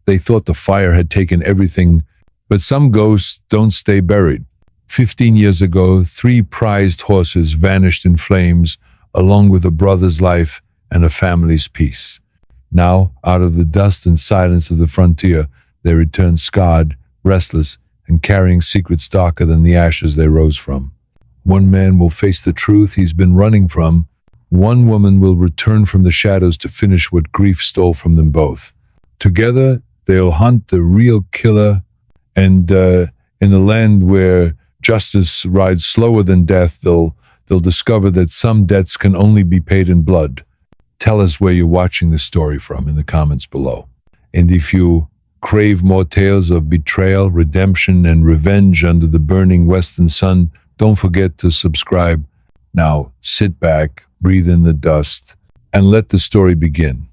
They thought the fire had taken everything, but some ghosts don't stay buried. 15 years ago, 3 prized horses vanished in flames, along with a brother's life and a family's peace. Now, out of the dust and silence of the frontier, they return scarred, restless, and carrying secrets darker than the ashes they rose from. One man will face the truth he's been running from. One woman will return from the shadows to finish what grief stole from them both. Together, they'll hunt the real killer, and in a land where justice rides slower than death, they'll discover that some debts can only be paid in blood. Tell us where you're watching this story from in the comments below. And if you crave more tales of betrayal, redemption, and revenge under the burning western sun, don't forget to subscribe. Now, sit back, breathe in the dust, and let the story begin.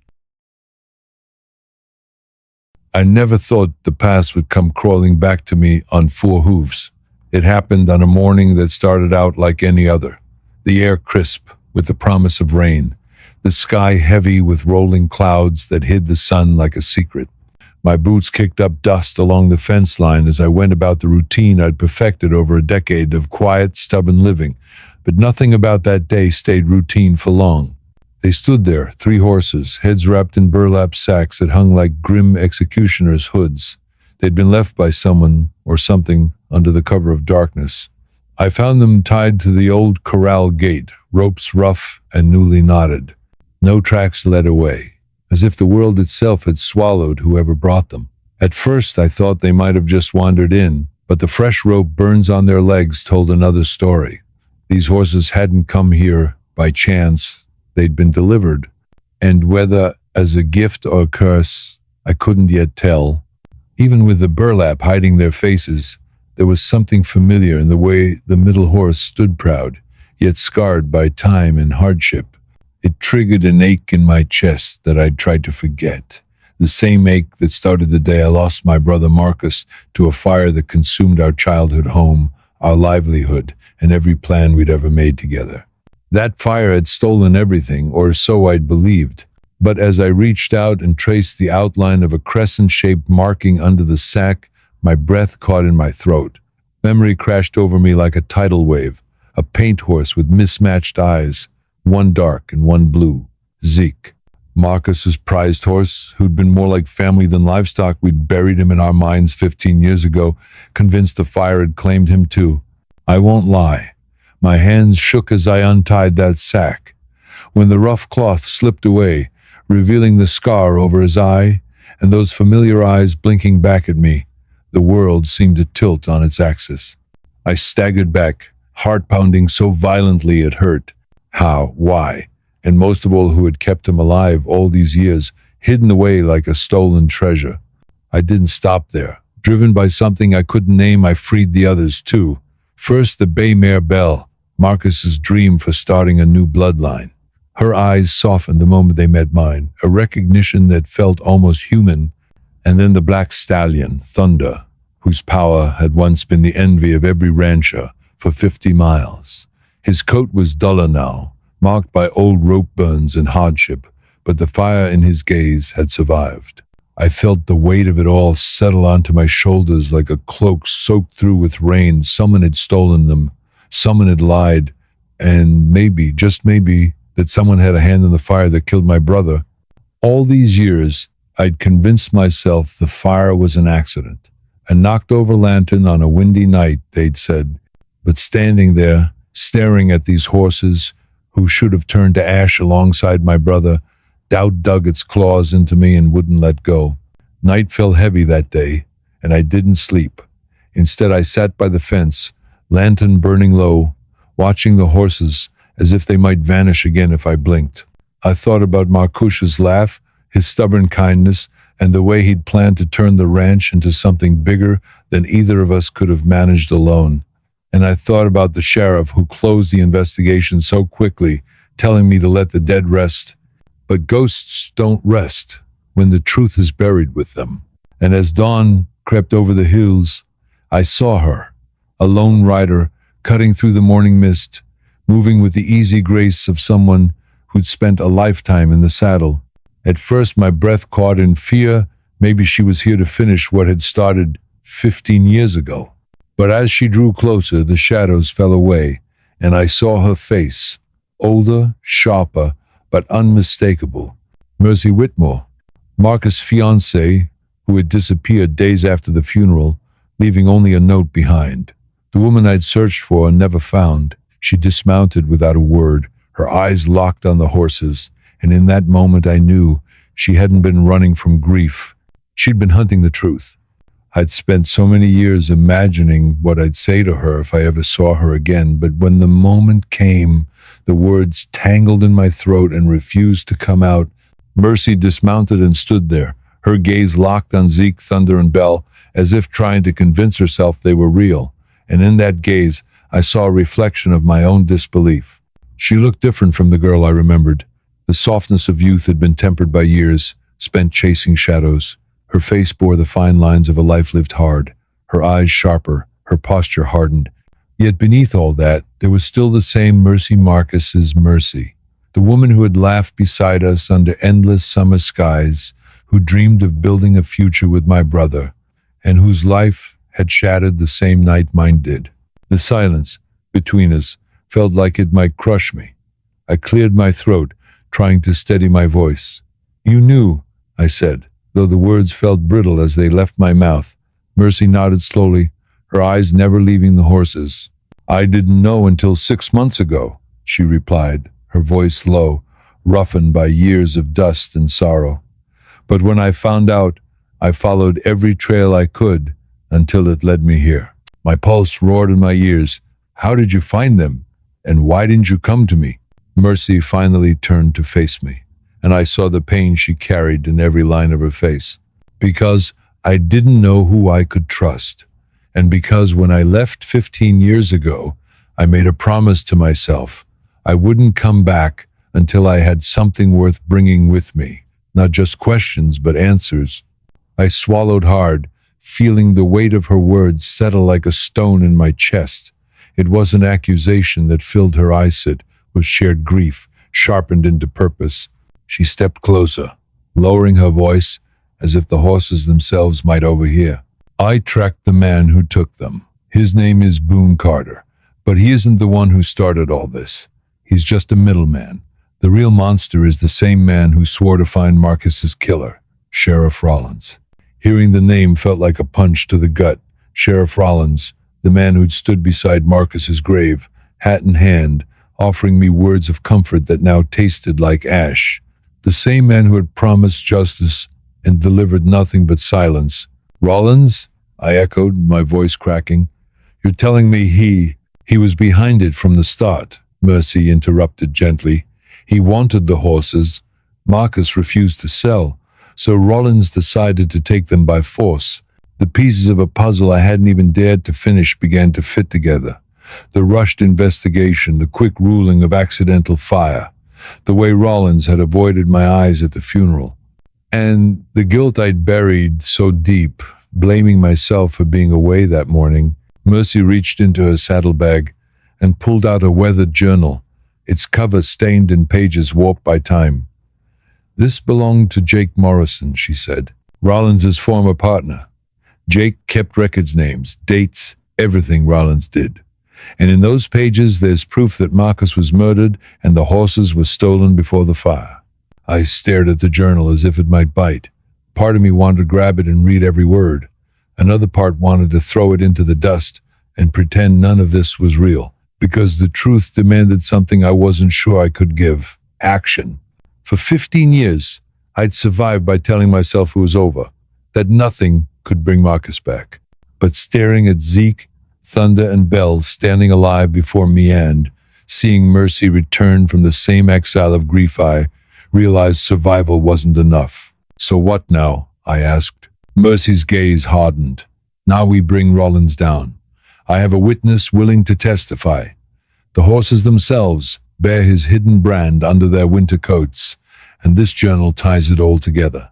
I never thought the past would come crawling back to me on 4 hooves. It happened on a morning that started out like any other. The air crisp with the promise of rain. The sky heavy with rolling clouds that hid the sun like a secret. My boots kicked up dust along the fence line as I went about the routine I'd perfected over a decade of quiet, stubborn living. But nothing about that day stayed routine for long. They stood there, 3 horses, heads wrapped in burlap sacks that hung like grim executioners' hoods. They'd been left by someone or something under the cover of darkness. I found them tied to the old corral gate, ropes rough and newly knotted. No tracks led away, as if the world itself had swallowed whoever brought them. At first I thought they might have just wandered in, but the fresh rope burns on their legs told another story. These horses hadn't come here by chance. They'd been delivered, and whether as a gift or a curse, I couldn't yet tell. Even with the burlap hiding their faces, there was something familiar in the way the middle horse stood proud, yet scarred by time and hardship. It triggered an ache in my chest that I'd tried to forget. The same ache that started the day I lost my brother Marcus to a fire that consumed our childhood home, our livelihood, and every plan we'd ever made together. That fire had stolen everything, or so I'd believed. But as I reached out and traced the outline of a crescent-shaped marking under the sack, my breath caught in my throat. Memory crashed over me like a tidal wave. A paint horse with mismatched eyes, one dark and one blue. Zeke. Marcus's prized horse, who'd been more like family than livestock. We'd buried him in our minds 15 years ago, convinced the fire had claimed him too. I won't lie. My hands shook as I untied that sack. When the rough cloth slipped away, revealing the scar over his eye, and those familiar eyes blinking back at me, the world seemed to tilt on its axis. I staggered back, heart pounding so violently it hurt. How? Why? And most of all, who had kept him alive all these years, hidden away like a stolen treasure? I didn't stop there. Driven by something I couldn't name, I freed the others too. First, the bay mare Belle, Marcus's dream for starting a new bloodline. Her eyes softened the moment they met mine, a recognition that felt almost human. And then the black stallion, Thunder, whose power had once been the envy of every rancher for 50 miles. His coat was duller now, marked by old rope burns and hardship, but the fire in his gaze had survived. I felt the weight of it all settle onto my shoulders like a cloak soaked through with rain. Someone had stolen them, someone had lied, and maybe, just maybe, that someone had a hand in the fire that killed my brother. All these years, I'd convinced myself the fire was an accident, a knocked-over lantern on a windy night, they'd said. But standing there, staring at these horses, who should have turned to ash alongside my brother, doubt dug its claws into me and wouldn't let go. Night fell heavy that day, and I didn't sleep. Instead, I sat by the fence, lantern burning low, watching the horses as if they might vanish again if I blinked. I thought about Marcus's laugh, his stubborn kindness, and the way he'd planned to turn the ranch into something bigger than either of us could have managed alone. And I thought about the sheriff who closed the investigation so quickly, telling me to let the dead rest. But ghosts don't rest when the truth is buried with them. And as dawn crept over the hills, I saw her, a lone rider cutting through the morning mist, moving with the easy grace of someone who'd spent a lifetime in the saddle. At first my breath caught in fear, Maybe she was here to finish what had started 15 years ago. But as she drew closer, the shadows fell away, and I saw her face, older, sharper, but unmistakable. Mercy Whitmore, Marcus' fiancée, who had disappeared days after the funeral, leaving only a note behind. The woman I'd searched for and never found. She dismounted without a word, her eyes locked on the horses, and in that moment I knew she hadn't been running from grief. She'd been hunting the truth. I'd spent so many years imagining what I'd say to her if I ever saw her again, but when the moment came, the words tangled in my throat and refused to come out. Mercy dismounted and stood there, her gaze locked on Zeke, Thunder, and Bell, as if trying to convince herself they were real. And in that gaze, I saw a reflection of my own disbelief. She looked different from the girl I remembered. The softness of youth had been tempered by years spent chasing shadows. Her face bore the fine lines of a life lived hard, her eyes sharper, her posture hardened. Yet beneath all that, there was still the same Mercy Marcus's Mercy, the woman who had laughed beside us under endless summer skies, who dreamed of building a future with my brother, and whose life had shattered the same night mine did. The silence between us felt like it might crush me. I cleared my throat, trying to steady my voice. "You knew," I said, though the words felt brittle as they left my mouth. Mercy nodded slowly, her eyes never leaving the horses. "I didn't know until 6 months ago," she replied, her voice low, roughened by years of dust and sorrow. "But when I found out, I followed every trail I could until it led me here." My pulse roared in my ears. "How did you find them? And why didn't you come to me?" Mercy finally turned to face me, and I saw the pain she carried in every line of her face. "Because I didn't know who I could trust. And because when I left 15 years ago, I made a promise to myself. I wouldn't come back until I had something worth bringing with me. Not just questions, but answers." I swallowed hard, feeling the weight of her words settle like a stone in my chest. It wasn't accusation that filled her eyes, it was shared grief, sharpened into purpose. She stepped closer, lowering her voice as if the horses themselves might overhear. "I tracked the man who took them. His name is Boone Carter, but he isn't the one who started all this. He's just a middleman. The real monster is the same man who swore to find Marcus's killer, Sheriff Rollins." Hearing the name felt like a punch to the gut. Sheriff Rollins, the man who'd stood beside Marcus's grave, hat in hand, offering me words of comfort that now tasted like ash. The same man who had promised justice and delivered nothing but silence. "Rollins?" I echoed, my voice cracking. "You're telling me he was behind it from the start," Mercy interrupted gently. "He wanted the horses. Marcus refused to sell, so Rollins decided to take them by force. The pieces of a puzzle I hadn't even dared to finish began to fit together. The rushed investigation, the quick ruling of accidental fire, the way Rollins had avoided my eyes at the funeral, and the guilt I'd buried so deep, blaming myself for being away that morning. Mercy reached into her saddlebag and pulled out a weathered journal, its cover stained in pages warped by time. "This belonged to Jake Morrison," she said, "Rollins' former partner. Jake kept records, names, dates, everything Rollins did. And in those pages there's proof that Marcus was murdered and the horses were stolen before the fire." I stared at the journal as if it might bite. Part of me wanted to grab it and read every word. Another part wanted to throw it into the dust and pretend none of this was real, because the truth demanded something I wasn't sure I could give: action. For 15 years, I'd survived by telling myself it was over, that nothing could bring Marcus back. But staring at Zeke, Thunder, and Bell standing alive before me and seeing Mercy return from the same exile of grief, I realized survival wasn't enough. "So what now?" I asked. Mercy's gaze hardened. "Now we bring Rollins down. I have a witness willing to testify. The horses themselves bear his hidden brand under their winter coats, and this journal ties it all together.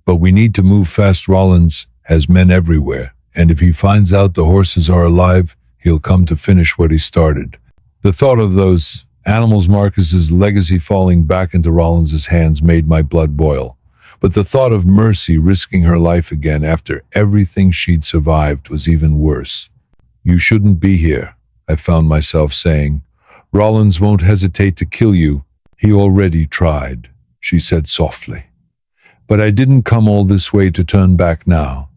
But we need to move fast. Rollins has men everywhere, and if he finds out the horses are alive, he'll come to finish what he started." The thought of those animals, Marcus's legacy falling back into Rollins's hands, made my blood boil. But the thought of Mercy risking her life again after everything she'd survived was even worse. You shouldn't be here, I found myself saying. Rollins won't hesitate to kill you. He already tried, she said softly. But I didn't come all this way to turn back now.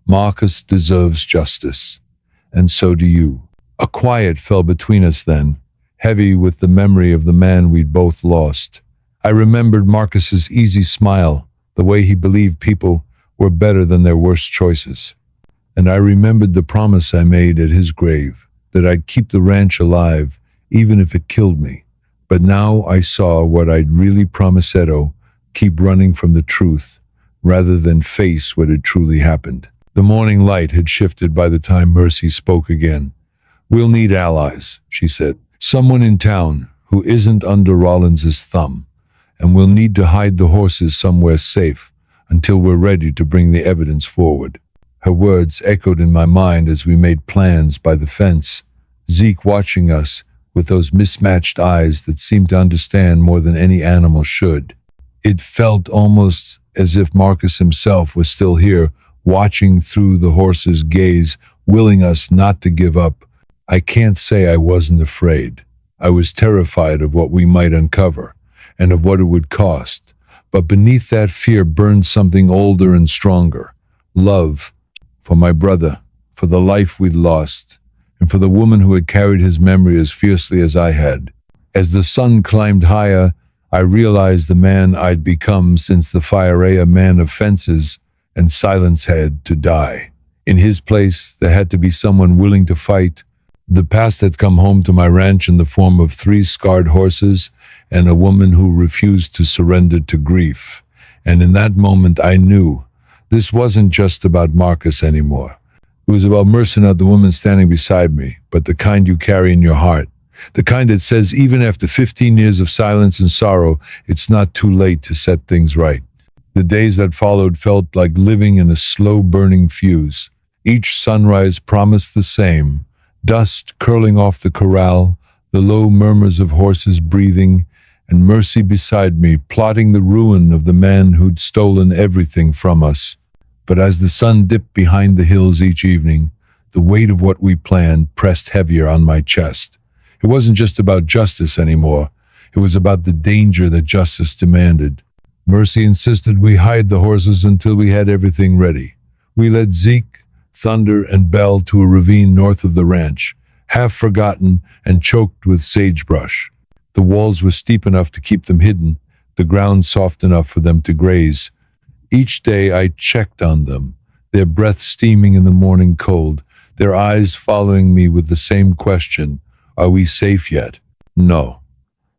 Marcus deserves justice, and so do you. A quiet fell between us then, heavy with the memory of the man we'd both lost. I remembered Marcus's easy smile, the way he believed people were better than their worst choices. And I remembered the promise I made at his grave, that I'd keep the ranch alive, even if it killed me. But now I saw what I'd really promised Edo, keep running from the truth, rather than face what had truly happened. The morning light had shifted by the time Mercy spoke again. We'll need allies, she said. Someone in town who isn't under Rollins's thumb. And we'll need to hide the horses somewhere safe until we're ready to bring the evidence forward. Her words echoed in my mind as we made plans by the fence, Zeke watching us with those mismatched eyes that seemed to understand more than any animal should. It felt almost as if Marcus himself was still here, watching through the horse's gaze, willing us not to give up. I can't say I wasn't afraid. I was terrified of what we might uncover, and of what it would cost. But beneath that fear burned something older and stronger. Love. For my brother, for the life we'd lost, and for the woman who had carried his memory as fiercely as I had. As the sun climbed higher, I realized the man I'd become since the Fire, a man of fences, and silence had to die. In his place, there had to be someone willing to fight. The past had come home to my ranch in the form of 3 scarred horses and a woman who refused to surrender to grief. And in that moment I knew this wasn't just about Marcus anymore. It was about Mercy, not the woman standing beside me, but the kind you carry in your heart. The kind that says even after 15 years of silence and sorrow, it's not too late to set things right. The days that followed felt like living in a slow-burning fuse. Each sunrise promised the same. Dust curling off the corral, the low murmurs of horses breathing, and Mercy beside me, plotting the ruin of the man who'd stolen everything from us. But as the sun dipped behind the hills each evening, the weight of what we planned pressed heavier on my chest. It wasn't just about justice anymore. It was about the danger that justice demanded. Mercy insisted we hide the horses until we had everything ready. We led Zeke, Thunder, and Belle to a ravine north of the ranch, half forgotten and choked with sagebrush. The walls were steep enough to keep them hidden, the ground soft enough for them to graze. Each day I checked on them, their breath steaming in the morning cold, their eyes following me with the same question, are we safe yet? No,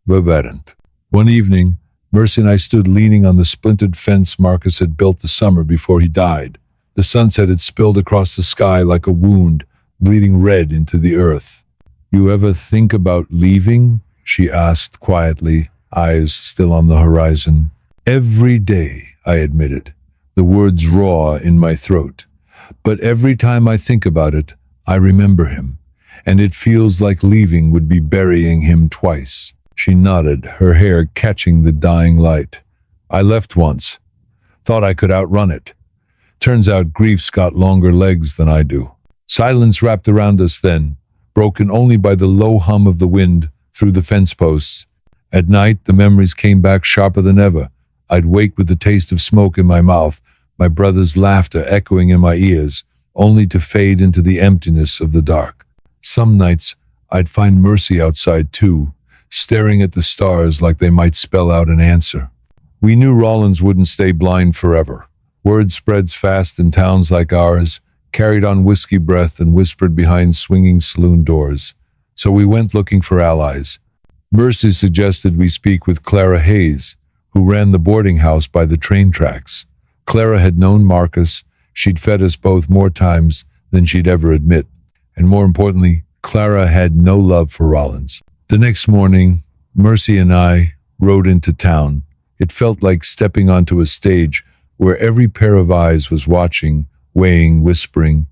we weren't. One evening, Mercy and I stood leaning on the splintered fence Marcus had built the summer before he died. The sunset had spilled across the sky like a wound, bleeding red into the earth. You ever think about leaving? She asked quietly, eyes still on the horizon. Every day, I admitted, the words raw in my throat. But every time I think about it, I remember him, and it feels like leaving would be burying him twice. She nodded, her hair catching the dying light. I left once. Thought I could outrun it. Turns out grief's got longer legs than I do. Silence wrapped around us then, broken only by the low hum of the wind through the fence posts. At night, the memories came back sharper than ever. I'd wake with the taste of smoke in my mouth, my brother's laughter echoing in my ears, only to fade into the emptiness of the dark. Some nights, I'd find Mercy outside too, staring at the stars like they might spell out an answer. We knew Rollins wouldn't stay blind forever. Word spreads fast in towns like ours, carried on whiskey breath and whispered behind swinging saloon doors. So we went looking for allies. Mercy suggested we speak with Clara Hayes, who ran the boarding house by the train tracks. Clara had known Marcus. She'd fed us both more times than she'd ever admit. And more importantly, Clara had no love for Rollins. The next morning, Mercy and I rode into town. It felt like stepping onto a stage where every pair of eyes was watching, weighing, whispering.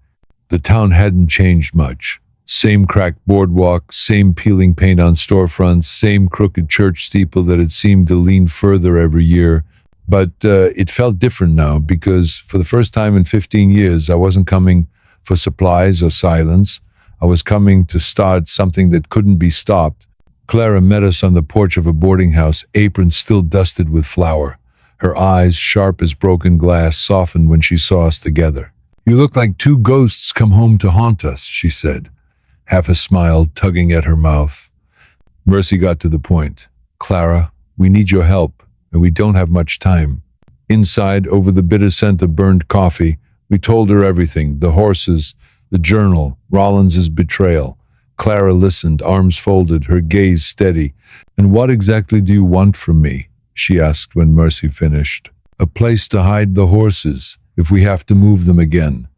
The town hadn't changed much. Same cracked boardwalk, same peeling paint on storefronts, same crooked church steeple that had seemed to lean further every year. But it felt different now because for the first time in 15 years, I wasn't coming for supplies or silence. I was coming to start something that couldn't be stopped. Clara met us on the porch of a boarding house, apron still dusted with flour. Her eyes, sharp as broken glass, softened when she saw us together. "You look like two ghosts come home to haunt us," she said, half a smile tugging at her mouth. Mercy got to the point. "Clara, we need your help, and we don't have much time." Inside, over the bitter scent of burned coffee, we told her everything: the horses, the journal, Rollins's betrayal. Clara listened, arms folded, her gaze steady. "And what exactly do you want from me?" she asked when Mercy finished. "A place to hide the horses, if we have to move them again.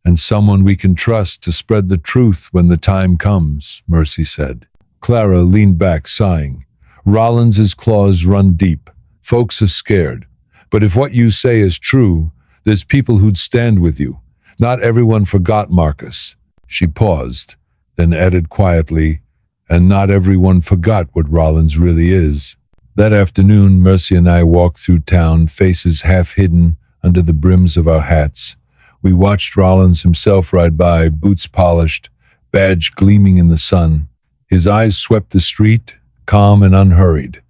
And someone we can trust to spread the truth when the time comes," Mercy said. Clara leaned back, sighing. "Rollins's claws run deep. Folks are scared. But if what you say is true, there's people who'd stand with you. Not everyone forgot Marcus." She paused, then added quietly, "And not everyone forgot what Rollins really is." That afternoon, Mercy and I walked through town, faces half hidden under the brims of our hats. We watched Rollins himself ride by, boots polished, badge gleaming in the sun. His eyes swept the street, calm and unhurried.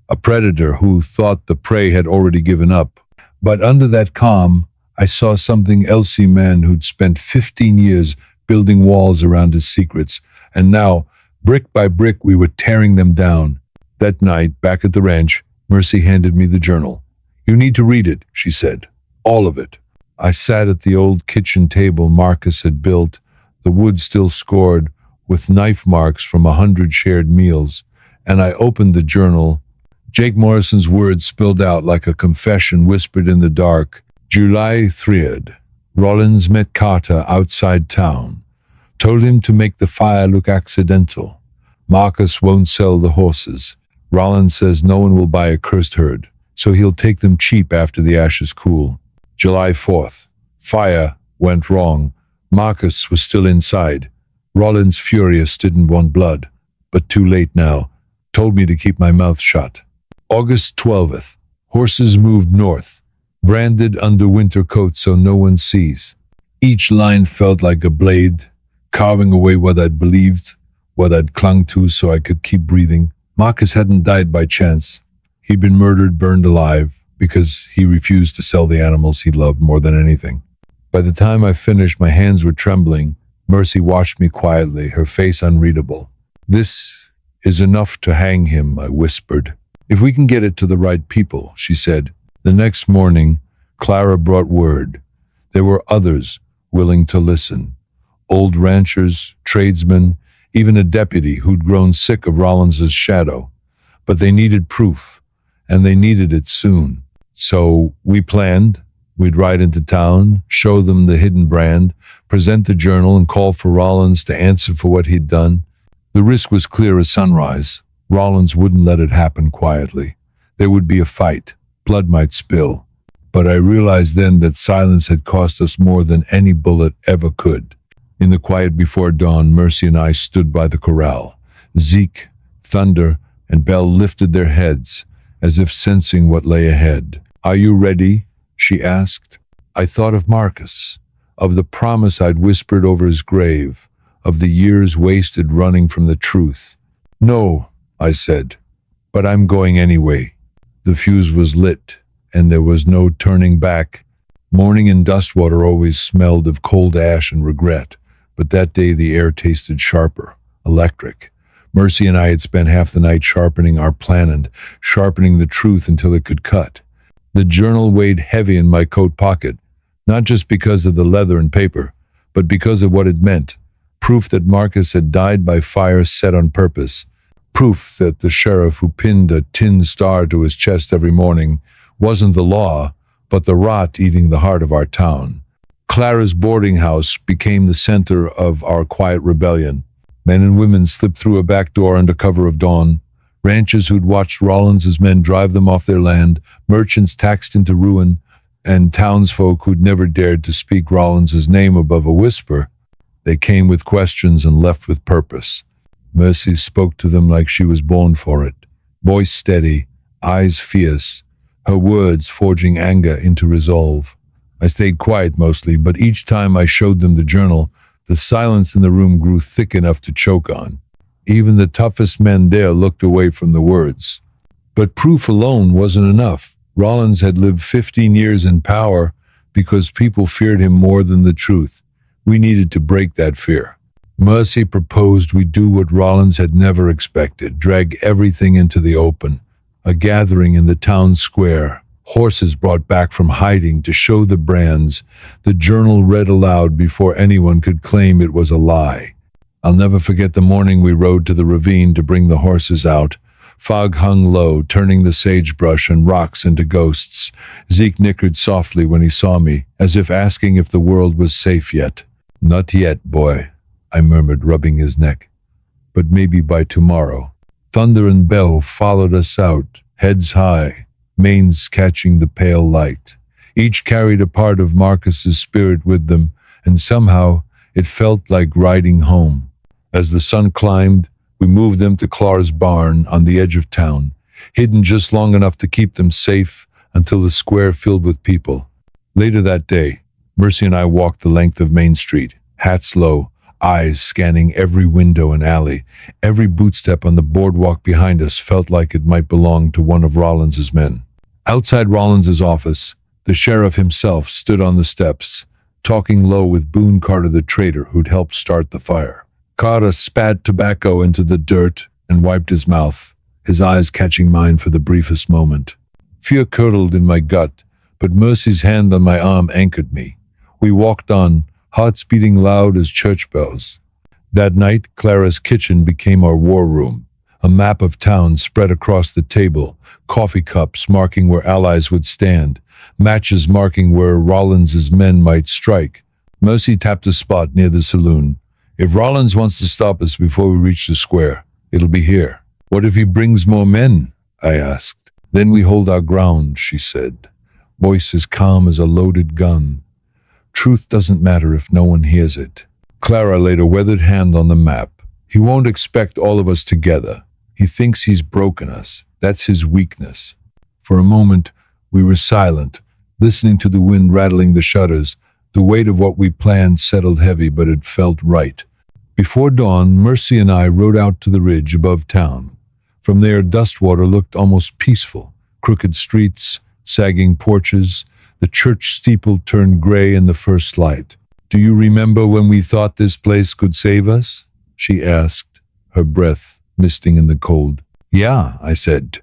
A predator who thought the prey had already given up. But under that calm, I saw something else: a man who'd spent 15 years building walls around his secrets, and now, brick by brick, we were tearing them down. That night, back at the ranch, Mercy handed me the journal. "You need to read it," she said. "All of it." I sat at the old kitchen table Marcus had built, the wood still scored with knife marks from 100 shared meals, and I opened the journal. Jake Morrison's words spilled out like a confession whispered in the dark. "July 3rd. Rollins met Carter outside town. Told him to make the fire look accidental. Marcus won't sell the horses. Rollins says no one will buy a cursed herd, so he'll take them cheap after the ashes cool. July 4th. Fire went wrong. Marcus was still inside. Rollins, furious, didn't want blood, but too late now. Told me to keep my mouth shut. August 12th. Horses moved north, branded under winter coats so no one sees. Each line felt like a blade, carving away what I'd believed, what I'd clung to so I could keep breathing. Marcus hadn't died by chance. He'd been murdered, burned alive, because he refused to sell the animals he loved more than anything. By the time I finished, my hands were trembling. Mercy watched me quietly, her face unreadable. "This is enough to hang him," I whispered. "If we can get it to the right people," she said. The next morning, Clara brought word. There were others willing to listen. Old ranchers, tradesmen, even a deputy who'd grown sick of Rollins's shadow. But they needed proof, and they needed it soon. So we planned. We'd ride into town, show them the hidden brand, present the journal, and call for Rollins to answer for what he'd done. The risk was clear as sunrise. Rollins wouldn't let it happen quietly. There would be a fight. Blood might spill. But I realized then that silence had cost us more than any bullet ever could. In the quiet before dawn, Mercy and I stood by the corral. Zeke, Thunder, and Belle lifted their heads, as if sensing what lay ahead. "Are you ready?" she asked. I thought of Marcus, of the promise I'd whispered over his grave, of the years wasted running from the truth. "No," I said, "but I'm going anyway." The fuse was lit, and there was no turning back. Morning in Dustwater always smelled of cold ash and regret, but that day the air tasted sharper, electric. Mercy and I had spent half the night sharpening our plan and sharpening the truth until it could cut. The journal weighed heavy in my coat pocket, not just because of the leather and paper, but because of what it meant. Proof that Marcus had died by fire set on purpose. Proof that the sheriff who pinned a tin star to his chest every morning wasn't the law, but the rot eating the heart of our town. Clara's boarding house became the center of our quiet rebellion. Men and women slipped through a back door under cover of dawn. Ranchers who'd watched Rollins's men drive them off their land, merchants taxed into ruin, and townsfolk who'd never dared to speak Rollins's name above a whisper. They came with questions and left with purpose. Mercy spoke to them like she was born for it. Voice steady, eyes fierce, her words forging anger into resolve. I stayed quiet mostly, but each time I showed them the journal, the silence in the room grew thick enough to choke on. Even the toughest men there looked away from the words. But proof alone wasn't enough. Rollins had lived 15 years in power because people feared him more than the truth. We needed to break that fear. Mercy proposed we do what Rollins had never expected, drag everything into the open. A gathering in the town square, horses brought back from hiding to show the brands, the journal read aloud before anyone could claim it was a lie. I'll never forget the morning we rode to the ravine to bring the horses out. Fog hung low, turning the sagebrush and rocks into ghosts. Zeke nickered softly when he saw me, as if asking if the world was safe yet. "Not yet, boy," I murmured, rubbing his neck. "But maybe by tomorrow." Thunder and Bell followed us out, heads high, manes catching the pale light. Each carried a part of Marcus's spirit with them, and somehow it felt like riding home. As the sun climbed, we moved them to Clara's barn on the edge of town, hidden just long enough to keep them safe until the square filled with people. Later that day, Mercy and I walked the length of Main Street, hats low, eyes scanning every window and alley. Every bootstep on the boardwalk behind us felt like it might belong to one of Rollins's men. Outside Rollins's office, the sheriff himself stood on the steps, talking low with Boone Carter the traitor who'd helped start the fire. Carter spat tobacco into the dirt and wiped his mouth, his eyes catching mine for the briefest moment. Fear curdled in my gut, but Mercy's hand on my arm anchored me. We walked on, hearts beating loud as church bells. That night, Clara's kitchen became our war room. A map of town spread across the table, coffee cups marking where allies would stand, matches marking where Rollins's men might strike. Mercy tapped a spot near the saloon. "If Rollins wants to stop us before we reach the square, it'll be here." "What if he brings more men?" I asked. "Then we hold our ground," she said, voice as calm as a loaded gun. "Truth doesn't matter if no one hears it." Clara laid a weathered hand on the map. "He won't expect all of us together. He thinks he's broken us. That's his weakness." For a moment, we were silent, listening to the wind rattling the shutters. The weight of what we planned settled heavy, but it felt right. Before dawn, Mercy and I rode out to the ridge above town. From there, Dustwater looked almost peaceful. Crooked streets, sagging porches, the church steeple turned gray in the first light. "Do you remember when we thought this place could save us?" she asked, her breath misting in the cold. "Yeah," I said.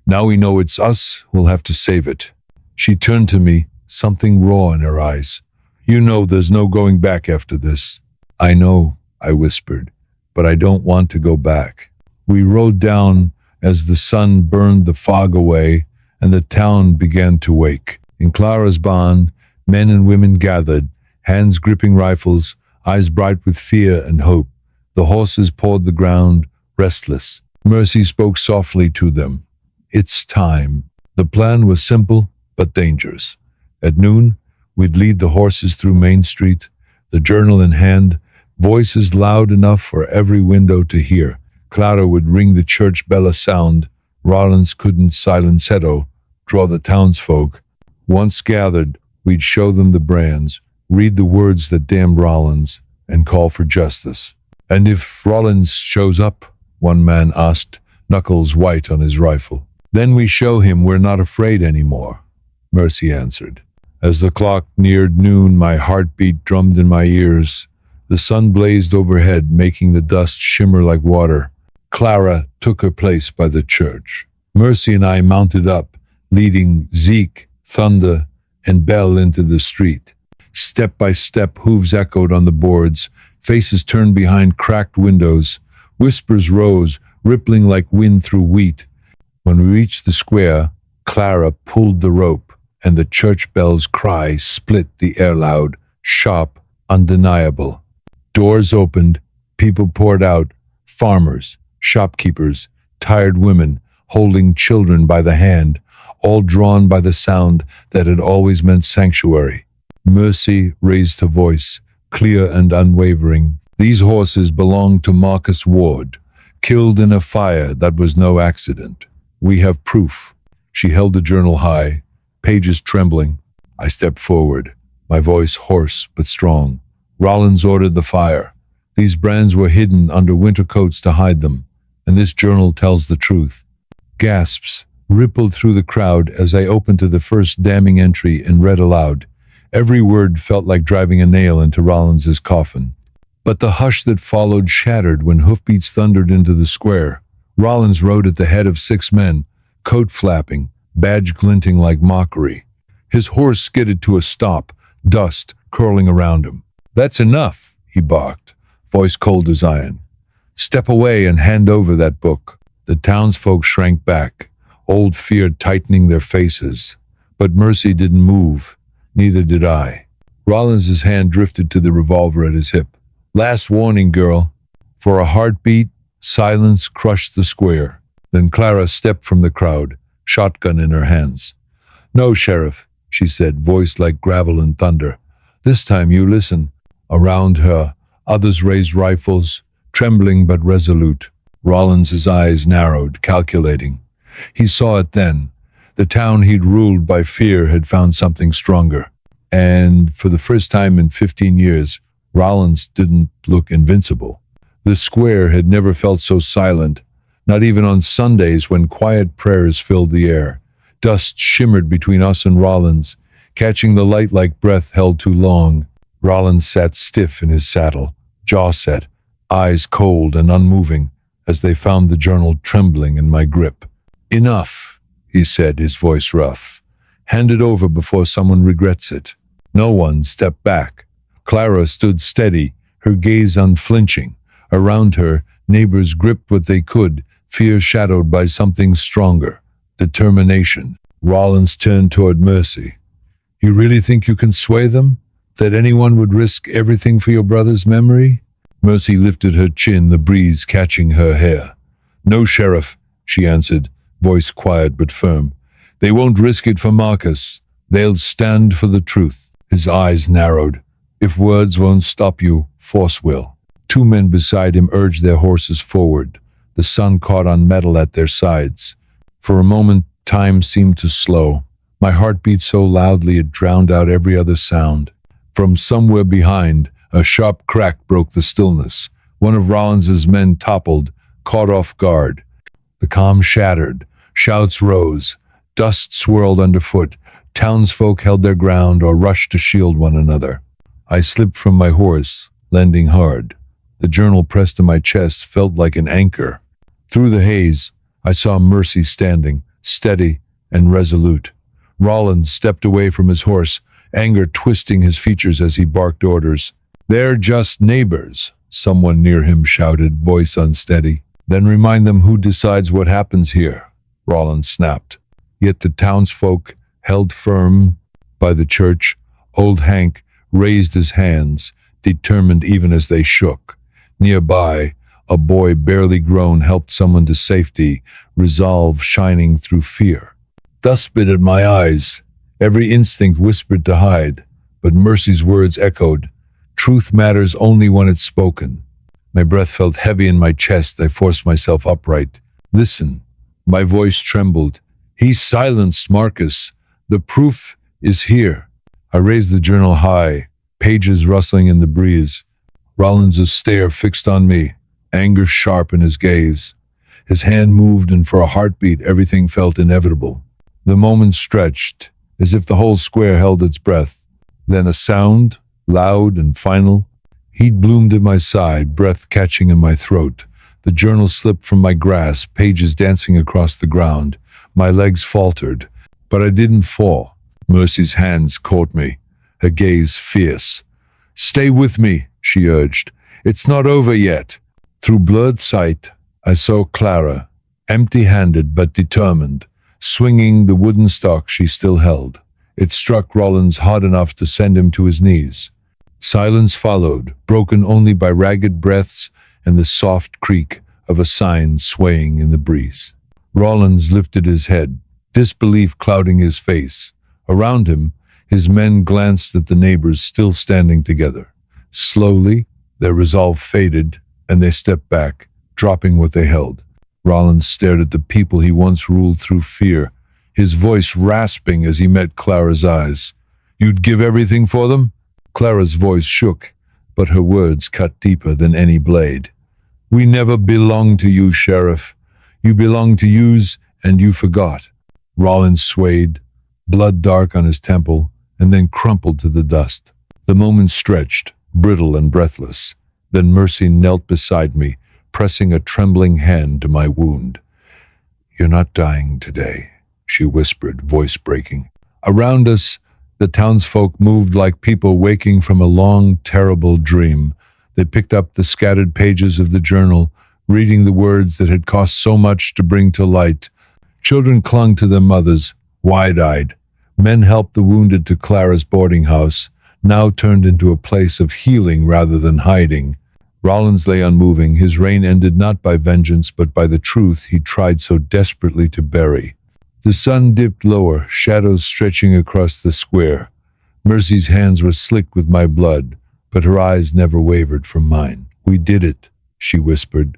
"Now we know it's us who'll have to save it." She turned to me, something raw in her eyes. "You know there's no going back after this." "I know," I whispered, "but I don't want to go back." We rode down as the sun burned the fog away and the town began to wake. In Clara's barn, men and women gathered, hands gripping rifles, eyes bright with fear and hope. The horses pawed the ground, restless. Mercy spoke softly to them. "It's time." The plan was simple but dangerous. At noon, we'd lead the horses through Main Street, the journal in hand, voices loud enough for every window to hear. Clara would ring the church bell a sound. Rollins couldn't silenceto, draw the townsfolk. Once gathered, we'd show them the brands, read the words that damned Rollins, and call for justice. "And if Rollins shows up?" one man asked, knuckles white on his rifle. "Then we show him we're not afraid anymore," Mercy answered. As the clock neared noon, my heartbeat drummed in my ears. The sun blazed overhead, making the dust shimmer like water. Clara took her place by the church. Mercy and I mounted up, leading Zeke, Thunder, and Bell into the street. Step by step, hooves echoed on the boards, faces turned behind cracked windows. Whispers rose, rippling like wind through wheat. When we reached the square, Clara pulled the rope, and the church bell's cry split the air loud, sharp, undeniable. Doors opened, people poured out, farmers, shopkeepers, tired women, holding children by the hand, all drawn by the sound that had always meant sanctuary. Mercy raised her voice, clear and unwavering. "These horses belong to Marcus Ward, killed in a fire that was no accident. We have proof." She held the journal high, pages trembling. I stepped forward, my voice hoarse but strong. Rollins ordered the fire. These brands were hidden under winter coats to hide them, and this journal tells the truth. Gasps rippled through the crowd as I opened to the first damning entry and read aloud. Every word felt like driving a nail into Rollins's coffin. But the hush that followed shattered when hoofbeats thundered into the square. Rollins rode at the head of 6 men, coat flapping, badge glinting like mockery. His horse skidded to a stop, dust curling around him. "That's enough," he barked, voice cold as iron. "Step away and hand over that book." The townsfolk shrank back, old fear tightening their faces. But Mercy didn't move. Neither did I. Rollins's hand drifted to the revolver at his hip. "Last warning, girl." For a heartbeat, silence crushed the square. Then Clara stepped from the crowd, shotgun in her hands. "No, Sheriff," she said, voice like gravel and thunder. "This time you listen." Around her, others raised rifles, trembling but resolute. Rollins's eyes narrowed, calculating. He saw it then. The town he'd ruled by fear had found something stronger. And for the first time in 15 years, Rollins didn't look invincible. The square had never felt so silent, not even on Sundays when quiet prayers filled the air. Dust shimmered between us and Rollins, catching the light like breath held too long. Rollins sat stiff in his saddle, jaw set, eyes cold and unmoving, as they found the journal trembling in my grip. "Enough," he said, his voice rough. "Hand it over before someone regrets it." No one stepped back. Clara stood steady, her gaze unflinching. Around her, neighbors gripped what they could, fear shadowed by something stronger, determination. Rollins turned toward Mercy. "You really think you can sway them? That anyone would risk everything for your brother's memory?" Mercy lifted her chin, the breeze catching her hair. "No, Sheriff," she answered, voice quiet but firm. "They won't risk it for Marcus. They'll stand for the truth." His eyes narrowed. "If words won't stop you, force will." 2 men beside him urged their horses forward. The sun caught on metal at their sides. For a moment, time seemed to slow. My heart beat so loudly it drowned out every other sound. From somewhere behind, a sharp crack broke the stillness. One of Rollins's men toppled, caught off guard. The calm shattered. Shouts rose. Dust swirled underfoot. Townsfolk held their ground or rushed to shield one another. I slipped from my horse, landing hard. The journal pressed to my chest felt like an anchor. Through the haze, I saw Mercy standing, steady and resolute. Rollins stepped away from his horse, anger twisting his features as he barked orders. "They're just neighbors," someone near him shouted, voice unsteady. "Then remind them who decides what happens here," Rollins snapped. Yet the townsfolk held firm. By the church, old Hank raised his hands, determined even as they shook. Nearby, a boy barely grown helped someone to safety, resolve shining through fear. Dust bit at my eyes. Every instinct whispered to hide, but Mercy's words echoed. Truth matters only when it's spoken. My breath felt heavy in my chest. I forced myself upright. "Listen." My voice trembled. "He silenced Marcus. The proof is here." I raised the journal high, pages rustling in the breeze. Rollins' stare fixed on me, anger sharp in his gaze. His hand moved, and for a heartbeat everything felt inevitable. The moment stretched, as if the whole square held its breath. Then a sound, loud and final. Heat bloomed at my side, breath catching in my throat. The journal slipped from my grasp, pages dancing across the ground. My legs faltered, but I didn't fall. Mercy's hands caught me, her gaze fierce. "Stay with me," she urged. "It's not over yet." Through blurred sight, I saw Clara, empty-handed but determined, swinging the wooden stock she still held. It struck Rollins hard enough to send him to his knees. Silence followed, broken only by ragged breaths and the soft creak of a sign swaying in the breeze. Rollins lifted his head, disbelief clouding his face. Around him, his men glanced at the neighbors still standing together. Slowly, their resolve faded, and they stepped back, dropping what they held. Rollins stared at the people he once ruled through fear, his voice rasping as he met Clara's eyes. "You'd give everything for them?" Clara's voice shook, but her words cut deeper than any blade. "We never belonged to you, Sheriff. You belonged to yous, and you forgot." Rollins swayed, blood dark on his temple, and then crumpled to the dust. The moment stretched, brittle and breathless. Then Mercy knelt beside me, pressing a trembling hand to my wound. "You're not dying today," she whispered, voice breaking. Around us, the townsfolk moved like people waking from a long, terrible dream. They picked up the scattered pages of the journal, reading the words that had cost so much to bring to light. Children clung to their mothers, wide-eyed. Men helped the wounded to Clara's boarding house, now turned into a place of healing rather than hiding. Rollins lay unmoving, his reign ended not by vengeance but by the truth he tried so desperately to bury. The sun dipped lower, shadows stretching across the square. Mercy's hands were slick with my blood, but her eyes never wavered from mine. "We did it," she whispered,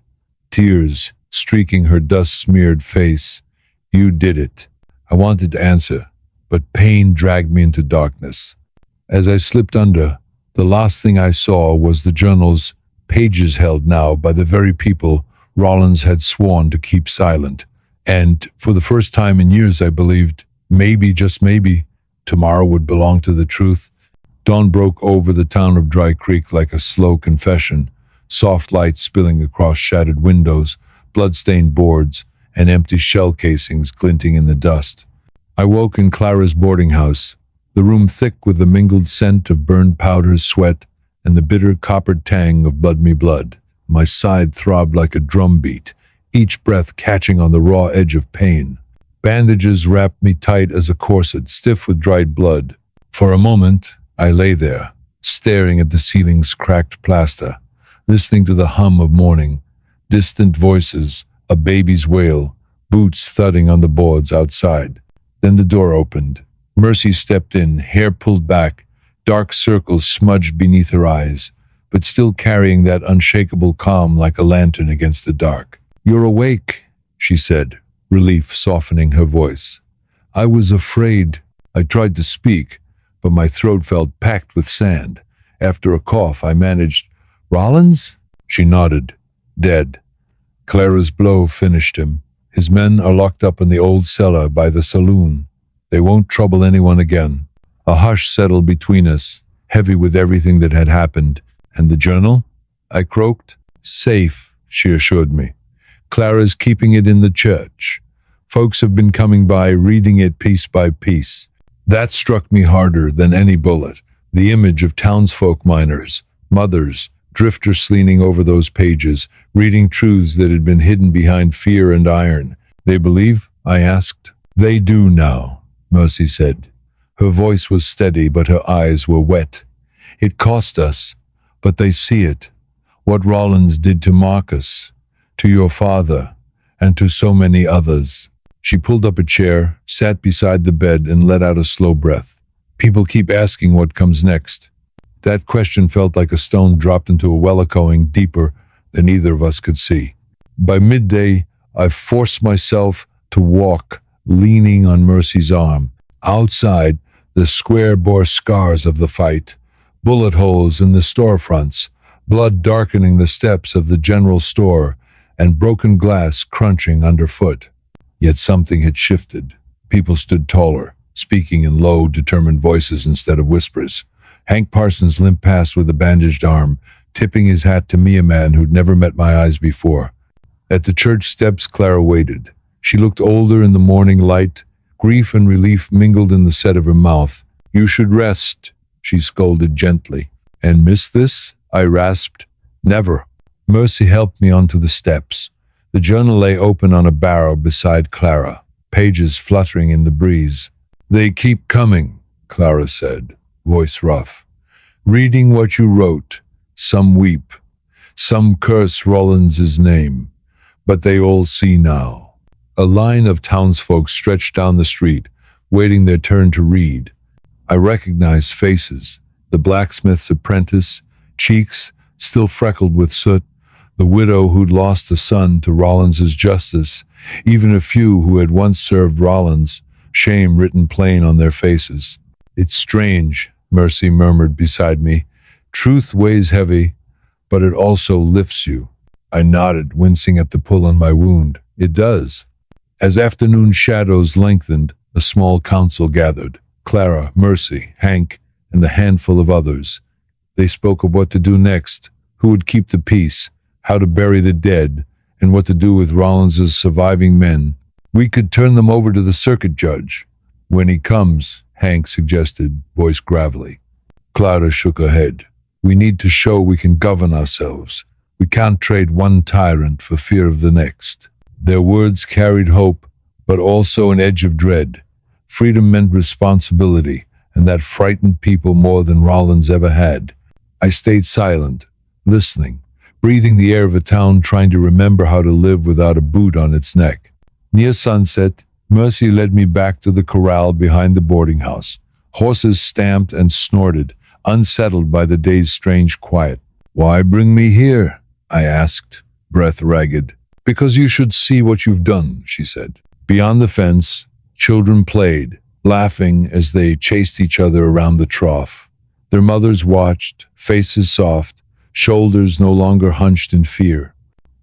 tears streaking her dust-smeared face. "You did it." I wanted to answer, but pain dragged me into darkness. As I slipped under, the last thing I saw was the journal's pages held now by the very people Rollins had sworn to keep silent. And for the first time in years I believed, maybe, just maybe, tomorrow would belong to the truth. Dawn broke over the town of Dry Creek like a slow confession, soft light spilling across shattered windows, blood-stained boards, and empty shell casings glinting in the dust. I woke in Clara's boarding house, the room thick with the mingled scent of burned powder, sweat, and the bitter coppered tang of blood-me blood. My side throbbed like a drumbeat, each breath catching on the raw edge of pain. Bandages wrapped me tight as a corset, stiff with dried blood. For a moment, I lay there, staring at the ceiling's cracked plaster, listening to the hum of morning, distant voices, a baby's wail, boots thudding on the boards outside. Then the door opened. Mercy stepped in, hair pulled back, dark circles smudged beneath her eyes, but still carrying that unshakable calm like a lantern against the dark. "You're awake," she said, relief softening her voice. I was afraid. I tried to speak, but my throat felt packed with sand. After a cough, I managed, "Rollins?" She nodded. "Dead. Clara's blow finished him. His men are locked up in the old cellar by the saloon. They won't trouble anyone again." A hush settled between us, heavy with everything that had happened. "And the journal?" I croaked. "Safe," she assured me. "Clara's keeping it in the church. Folks have been coming by, reading it piece by piece." That struck me harder than any bullet. The image of townsfolk, miners, mothers, drifters leaning over those pages, reading truths that had been hidden behind fear and iron. "They believe?" I asked. "They do now," Mercy said. Her voice was steady, but her eyes were wet. "It cost us, but they see it. What Rollins did to Marcus, to your father, and to so many others." She pulled up a chair, sat beside the bed, and let out a slow breath. "People keep asking what comes next." That question felt like a stone dropped into a well echoing deeper than either of us could see. By midday, I forced myself to walk, leaning on Mercy's arm. Outside, the square bore scars of the fight, bullet holes in the storefronts, blood darkening the steps of the general store, and broken glass crunching underfoot. Yet something had shifted. People stood taller, speaking in low, determined voices instead of whispers. Hank Parsons limped past with a bandaged arm, tipping his hat to me, a man who'd never met my eyes before. At the church steps, Clara waited. She looked older in the morning light. Grief and relief mingled in the set of her mouth. "You should rest," she scolded gently. "And miss this?" I rasped. "Never." Mercy helped me onto the steps. The journal lay open on a barrel beside Clara, pages fluttering in the breeze. "They keep coming," Clara said, voice rough. "Reading what you wrote. Some weep. Some curse Rollins's name. But they all see now." A line of townsfolk stretched down the street, waiting their turn to read. I recognized faces. The blacksmith's apprentice, cheeks still freckled with soot, the widow who'd lost a son to Rollins's justice, even a few who had once served Rollins, shame written plain on their faces. It's strange, Mercy murmured beside me. Truth weighs heavy, but it also lifts you. I nodded, wincing at the pull on my wound. It does. As afternoon shadows lengthened, a small council gathered. Clara, Mercy, Hank, and a handful of others. They spoke of what to do next, who would keep the peace, how to bury the dead, and what to do with Rollins's surviving men. We could turn them over to the circuit judge. When he comes, Hank suggested, voice gravelly. Clara shook her head. We need to show we can govern ourselves. We can't trade one tyrant for fear of the next. Their words carried hope, but also an edge of dread. Freedom meant responsibility, and that frightened people more than Rollins ever had. I stayed silent, listening, breathing the air of a town trying to remember how to live without a boot on its neck. Near sunset, Mercy led me back to the corral behind the boarding house. Horses stamped and snorted, unsettled by the day's strange quiet. Why bring me here? I asked, breath ragged. Because you should see what you've done, she said. Beyond the fence, children played, laughing as they chased each other around the trough. Their mothers watched, faces soft, shoulders no longer hunched in fear.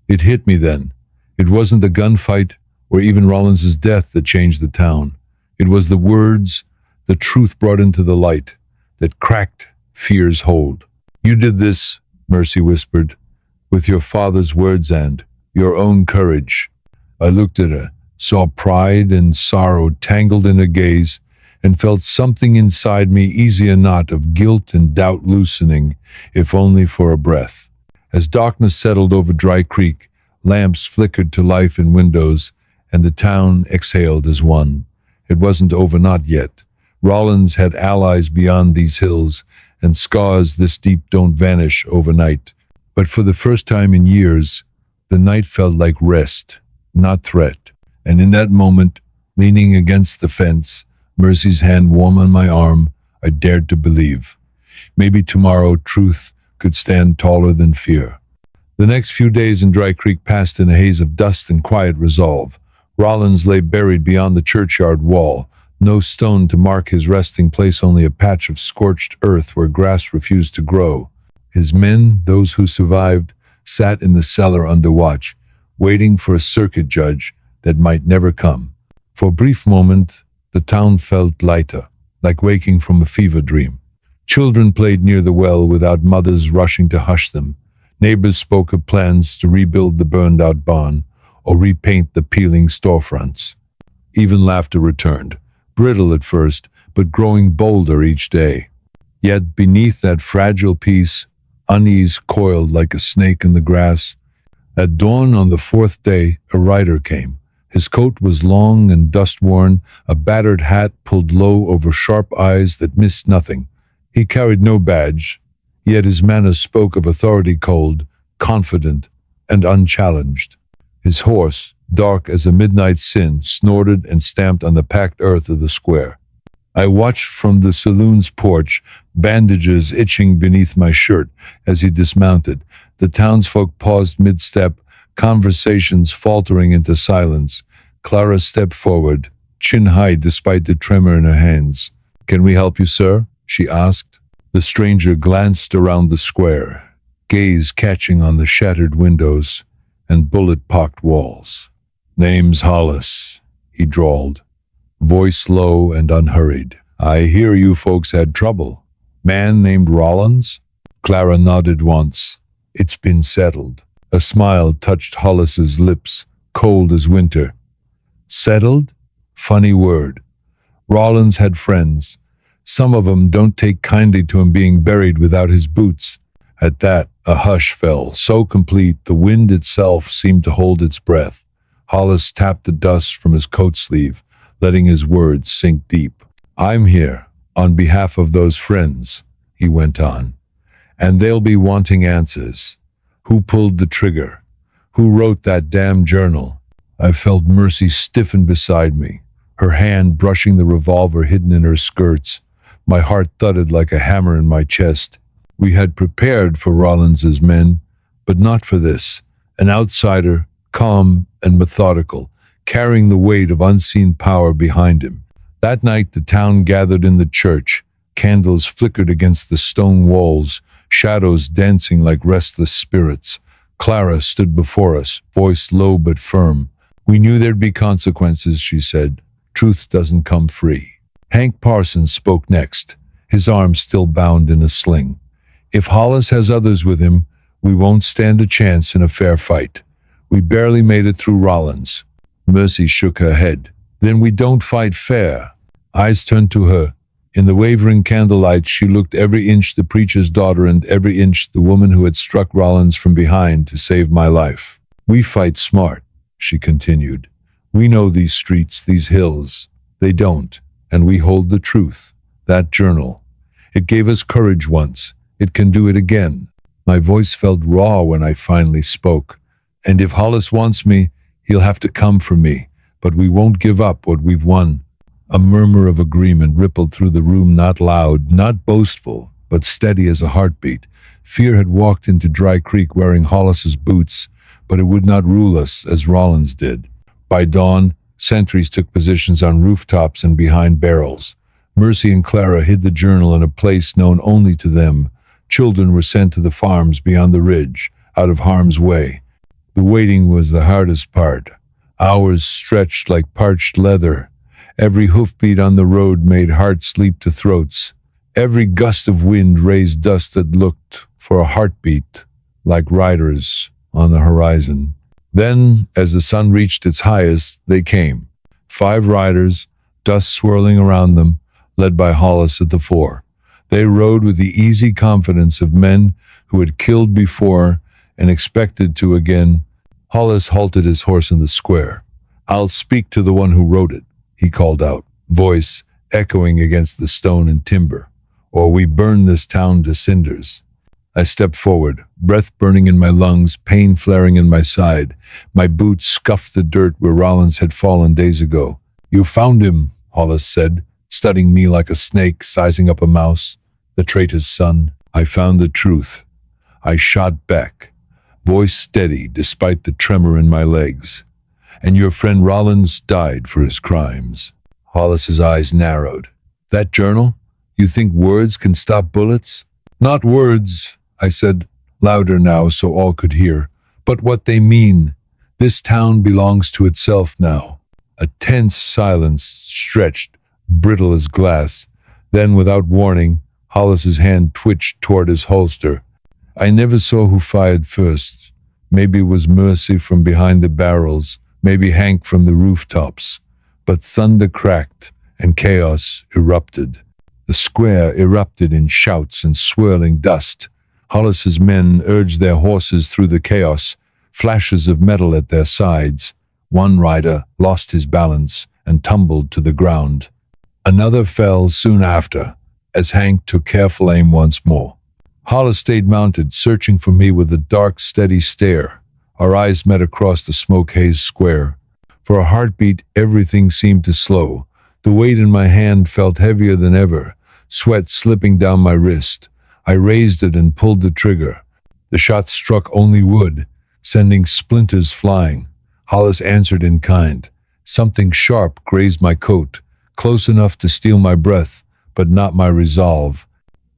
It hit me then. It wasn't the gunfight or even Rollins's death that changed the town. It was the words, the truth brought into the light, that cracked fear's hold. You did this, Mercy whispered, with your father's words and your own courage. I looked at her, saw pride and sorrow tangled in her gaze, and felt something inside me easy a knot of guilt and doubt loosening, if only for a breath. As darkness settled over Dry Creek, lamps flickered to life in windows, and the town exhaled as one. It wasn't over, not yet. Rollins had allies beyond these hills, and scars this deep don't vanish overnight. But for the first time in years, the night felt like rest, not threat. And in that moment, leaning against the fence, Mercy's hand warm on my arm, I dared to believe. Maybe tomorrow truth could stand taller than fear. The next few days in Dry Creek passed in a haze of dust and quiet resolve. Rollins lay buried beyond the churchyard wall, no stone to mark his resting place, only a patch of scorched earth where grass refused to grow. His men, those who survived, sat in the cellar under watch, waiting for a circuit judge that might never come. For a brief moment, the town felt lighter, like waking from a fever dream. Children played near the well without mothers rushing to hush them. Neighbors spoke of plans to rebuild the burned-out barn or repaint the peeling storefronts. Even laughter returned, brittle at first, but growing bolder each day. Yet beneath that fragile peace, unease coiled like a snake in the grass. At dawn on the fourth day, a rider came. His coat was long and dust-worn, a battered hat pulled low over sharp eyes that missed nothing. He carried no badge, yet his manners spoke of authority, cold, confident, and unchallenged. His horse, dark as a midnight sin, snorted and stamped on the packed earth of the square. I watched from the saloon's porch, bandages itching beneath my shirt as he dismounted. The townsfolk paused mid-step, conversations faltering into silence. Clara stepped forward, chin high despite the tremor in her hands. "Can we help you, sir?" she asked. The stranger glanced around the square, gaze catching on the shattered windows and bullet-pocked walls. "Name's Hollis," he drawled, voice low and unhurried. "I hear you folks had trouble. Man named Rollins?" Clara nodded once. "It's been settled." A smile touched Hollis's lips, cold as winter. Settled? Funny word. Rollins had friends. Some of them don't take kindly to him being buried without his boots. At that, a hush fell, so complete the wind itself seemed to hold its breath. Hollis tapped the dust from his coat sleeve, letting his words sink deep. "I'm here, on behalf of those friends," he went on, "and they'll be wanting answers. Who pulled the trigger? Who wrote that damn journal?" I felt Mercy stiffen beside me, her hand brushing the revolver hidden in her skirts. My heart thudded like a hammer in my chest. We had prepared for Rollins's men, but not for this. An outsider, calm and methodical, carrying the weight of unseen power behind him. That night the town gathered in the church. Candles flickered against the stone walls, shadows dancing like restless spirits. Clara stood before us, voice low but firm. "We knew there'd be consequences," she said. "Truth doesn't come free." Hank Parsons spoke next, his arm still bound in a sling. "If Hollis has others with him, we won't stand a chance in a fair fight. We barely made it through Rollins." Mercy shook her head. "Then we don't fight fair." Eyes turned to her. In the wavering candlelight, she looked every inch the preacher's daughter and every inch the woman who had struck Rollins from behind to save my life. "We fight smart," she continued. "We know these streets, these hills. They don't, and we hold the truth. That journal. It gave us courage once. It can do it again." My voice felt raw when I finally spoke. "And if Hollis wants me, he'll have to come for me. But we won't give up what we've won." A murmur of agreement rippled through the room, not loud, not boastful, but steady as a heartbeat. Fear had walked into Dry Creek wearing Hollis's boots, but it would not rule us as Rollins did. By dawn, sentries took positions on rooftops and behind barrels. Mercy and Clara hid the journal in a place known only to them. Children were sent to the farms beyond the ridge, out of harm's way. The waiting was the hardest part. Hours stretched like parched leather. Every hoofbeat on the road made hearts leap to throats. Every gust of wind raised dust that looked for a heartbeat, like riders on the horizon. Then, as the sun reached its highest, they came. 5 riders, dust swirling around them, led by Hollis at the fore. They rode with the easy confidence of men who had killed before and expected to again. Hollis halted his horse in the square. "I'll speak to the one who wrote it," he called out, voice echoing against the stone and timber. "Or we burn this town to cinders." I stepped forward, breath burning in my lungs, pain flaring in my side. My boots scuffed the dirt where Rollins had fallen days ago. "You found him," Hollis said, studying me like a snake sizing up a mouse. "The traitor's son." "I found the truth," I shot back, voice steady despite the tremor in my legs. "And your friend Rollins died for his crimes." Hollis's eyes narrowed. "That journal? You think words can stop bullets?" "Not words," I said, louder now so all could hear, "but what they mean. This town belongs to itself now." A tense silence stretched, brittle as glass. Then, without warning, Hollis's hand twitched toward his holster. I never saw who fired first. Maybe it was Mercy from behind the barrels, maybe Hank from the rooftops. But thunder cracked and chaos erupted. The square erupted in shouts and swirling dust. Hollis's men urged their horses through the chaos, flashes of metal at their sides. One rider lost his balance and tumbled to the ground. Another fell soon after, as Hank took careful aim once more. Hollis stayed mounted, searching for me with a dark, steady stare. Our eyes met across the smoke-hazed square. For a heartbeat, everything seemed to slow. The weight in my hand felt heavier than ever, sweat slipping down my wrist. I raised it and pulled the trigger. The shot struck only wood, sending splinters flying. Hollis answered in kind. Something sharp grazed my coat, close enough to steal my breath, but not my resolve.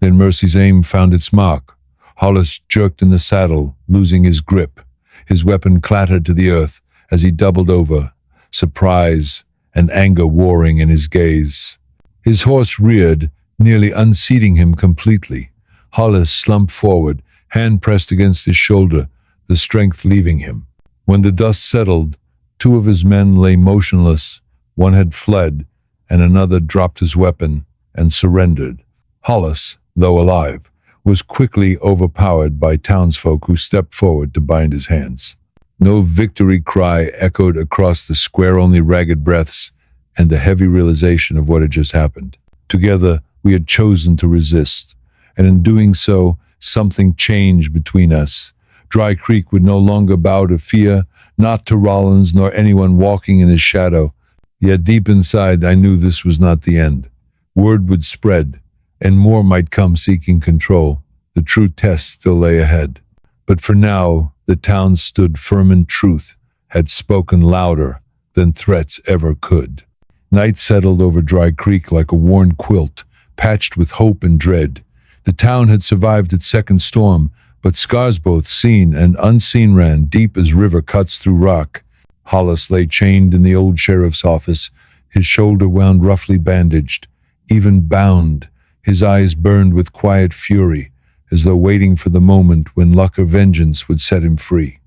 Then Mercy's aim found its mark. Hollis jerked in the saddle, losing his grip. His weapon clattered to the earth as he doubled over, surprise and anger warring in his gaze. His horse reared, nearly unseating him completely. Hollis slumped forward, hand pressed against his shoulder, the strength leaving him. When the dust settled, 2 of his men lay motionless. One had fled, and another dropped his weapon and surrendered. Hollis, though alive, was quickly overpowered by townsfolk who stepped forward to bind his hands. No victory cry echoed across the square, only ragged breaths and the heavy realization of what had just happened. Together, we had chosen to resist, and in doing so, something changed between us. Dry Creek would no longer bow to fear, not to Rollins nor anyone walking in his shadow. Yet deep inside, I knew this was not the end. Word would spread, and more might come seeking control. The true test still lay ahead. But for now, the town stood firm in truth, had spoken louder than threats ever could. Night settled over Dry Creek like a worn quilt, patched with hope and dread. The town had survived its second storm, but scars both seen and unseen ran deep as river cuts through rock. Hollis lay chained in the old sheriff's office, his shoulder wound roughly bandaged, even bound. His eyes burned with quiet fury, as though waiting for the moment when luck or vengeance would set him free.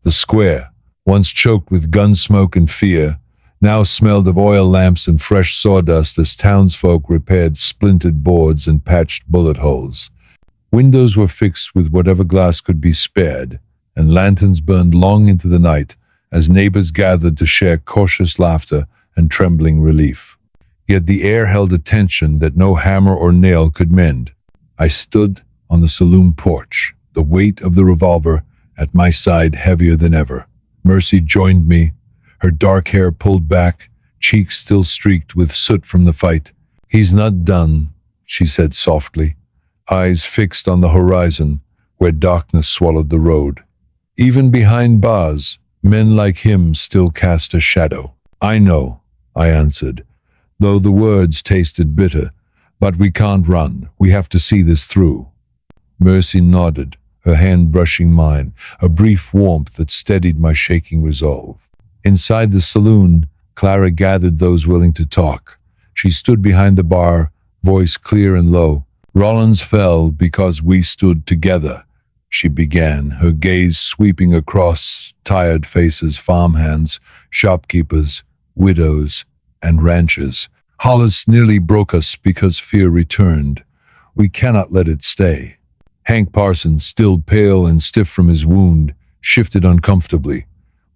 The square, once choked with gun smoke and fear, now smelled of oil lamps and fresh sawdust as townsfolk repaired splintered boards and patched bullet holes. Windows were fixed with whatever glass could be spared, and lanterns burned long into the night as neighbors gathered to share cautious laughter and trembling relief. Yet the air held a tension that no hammer or nail could mend. I stood on the saloon porch, the weight of the revolver at my side heavier than ever. Mercy joined me, her dark hair pulled back, cheeks still streaked with soot from the fight. "He's not done," she said softly, eyes fixed on the horizon where darkness swallowed the road. "Even behind bars, men like him still cast a shadow." "I know," I answered, though the words tasted bitter. "But we can't run. We have to see this through." Mercy nodded, her hand brushing mine, a brief warmth that steadied my shaking resolve. Inside the saloon, Clara gathered those willing to talk. She stood behind the bar, voice clear and low. "Rollins fell because we stood together," she began, her gaze sweeping across tired faces, farmhands, shopkeepers, widows, and ranchers. "Hollis nearly broke us because fear returned. We cannot let it stay." Hank Parsons, still pale and stiff from his wound, shifted uncomfortably.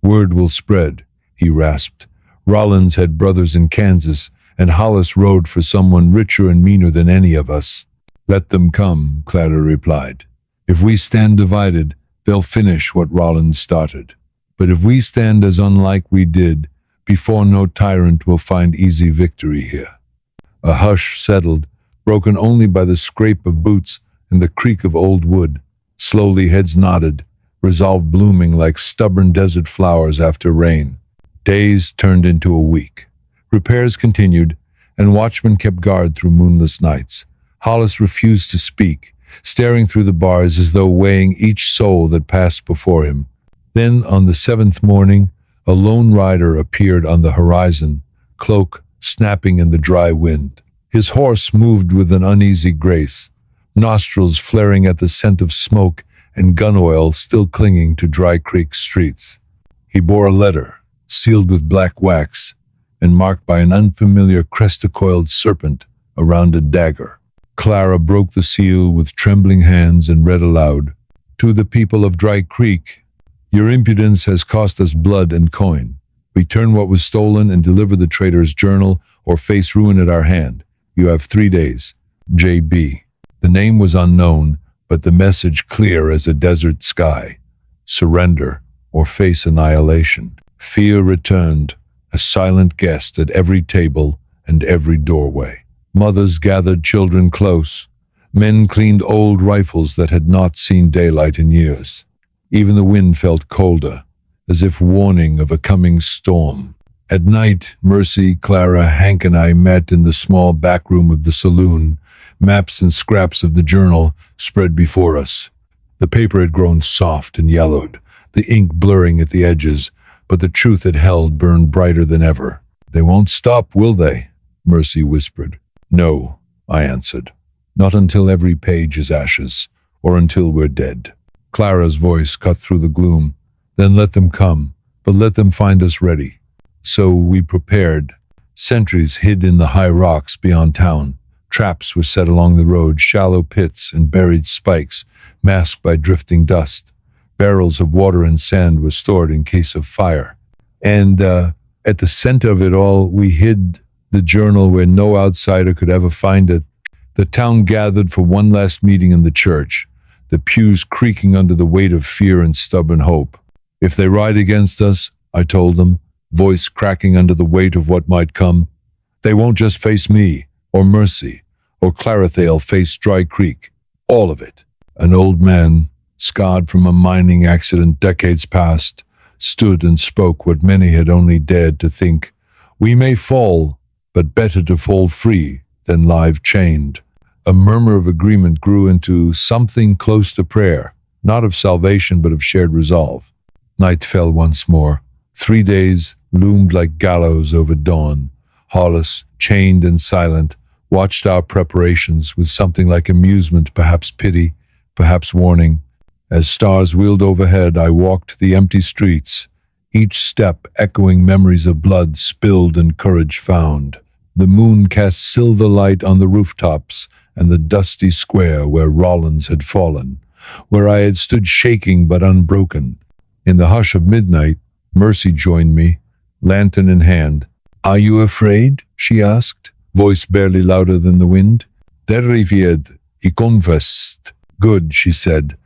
"Word will spread," he rasped. "Rollins had brothers in Kansas, and Hollis rode for someone richer and meaner than any of us." "Let them come," Clara replied. "If we stand divided, they'll finish what Rollins started. But if we stand as unlike we did, before no tyrant will find easy victory here." A hush settled, broken only by the scrape of boots and the creak of old wood. Slowly heads nodded, resolve blooming like stubborn desert flowers after rain. Days turned into a week. Repairs continued, and watchmen kept guard through moonless nights. Hollis refused to speak, staring through the bars as though weighing each soul that passed before him. Then, on the seventh morning, a lone rider appeared on the horizon, cloak snapping in the dry wind. His horse moved with an uneasy grace, nostrils flaring at the scent of smoke and gun oil still clinging to Dry Creek streets. He bore a letter, sealed with black wax, and marked by an unfamiliar crest-coiled serpent around a dagger. Clara broke the seal with trembling hands and read aloud, "To the people of Dry Creek, your impudence has cost us blood and coin. Return what was stolen and deliver the traitor's journal or face ruin at our hand. You have 3 days. J.B." The name was unknown, but the message clear as a desert sky. Surrender or face annihilation. Fear returned, a silent guest at every table and every doorway. Mothers gathered children close. Men cleaned old rifles that had not seen daylight in years. Even the wind felt colder, as if warning of a coming storm. At night, Mercy, Clara, Hank, and I met in the small back room of the saloon. Maps and scraps of the journal spread before us. The paper had grown soft and yellowed, the ink blurring at the edges, but the truth it held burned brighter than ever. "They won't stop, will they?" Mercy whispered. "No," I answered. "Not until every page is ashes, or until we're dead." Clara's voice cut through the gloom. "Then let them come, but let them find us ready." So we prepared. Sentries hid in the high rocks beyond town. Traps were set along the road, shallow pits and buried spikes, masked by drifting dust. Barrels of water and sand were stored in case of fire. And at the center of it all, we hid the journal where no outsider could ever find it. The town gathered for one last meeting in the church, the pews creaking under the weight of fear and stubborn hope. "If they ride against us," I told them, voice cracking under the weight of what might come, "they won't just face me, or Mercy, or Clara. They'll face Dry Creek. All of it." An old man, scarred from a mining accident decades past, stood and spoke what many had only dared to think. "We may fall, but better to fall free than live chained. A murmur of agreement grew into something close to prayer, not of salvation but of shared resolve. Night fell once more. 3 days loomed like gallows over dawn. Hollis, chained and silent, watched our preparations with something like amusement, perhaps pity, perhaps warning. As stars wheeled overhead, I walked the empty streets, each step echoing memories of blood spilled and courage found. The moon cast silver light on the rooftops and the dusty square where Rollins had fallen, where I had stood shaking but unbroken. In the hush of midnight, Mercy joined me, lantern in hand. "Are you afraid?" she asked, voice barely louder than the wind. "Terrified, I confessed." "Good," she said,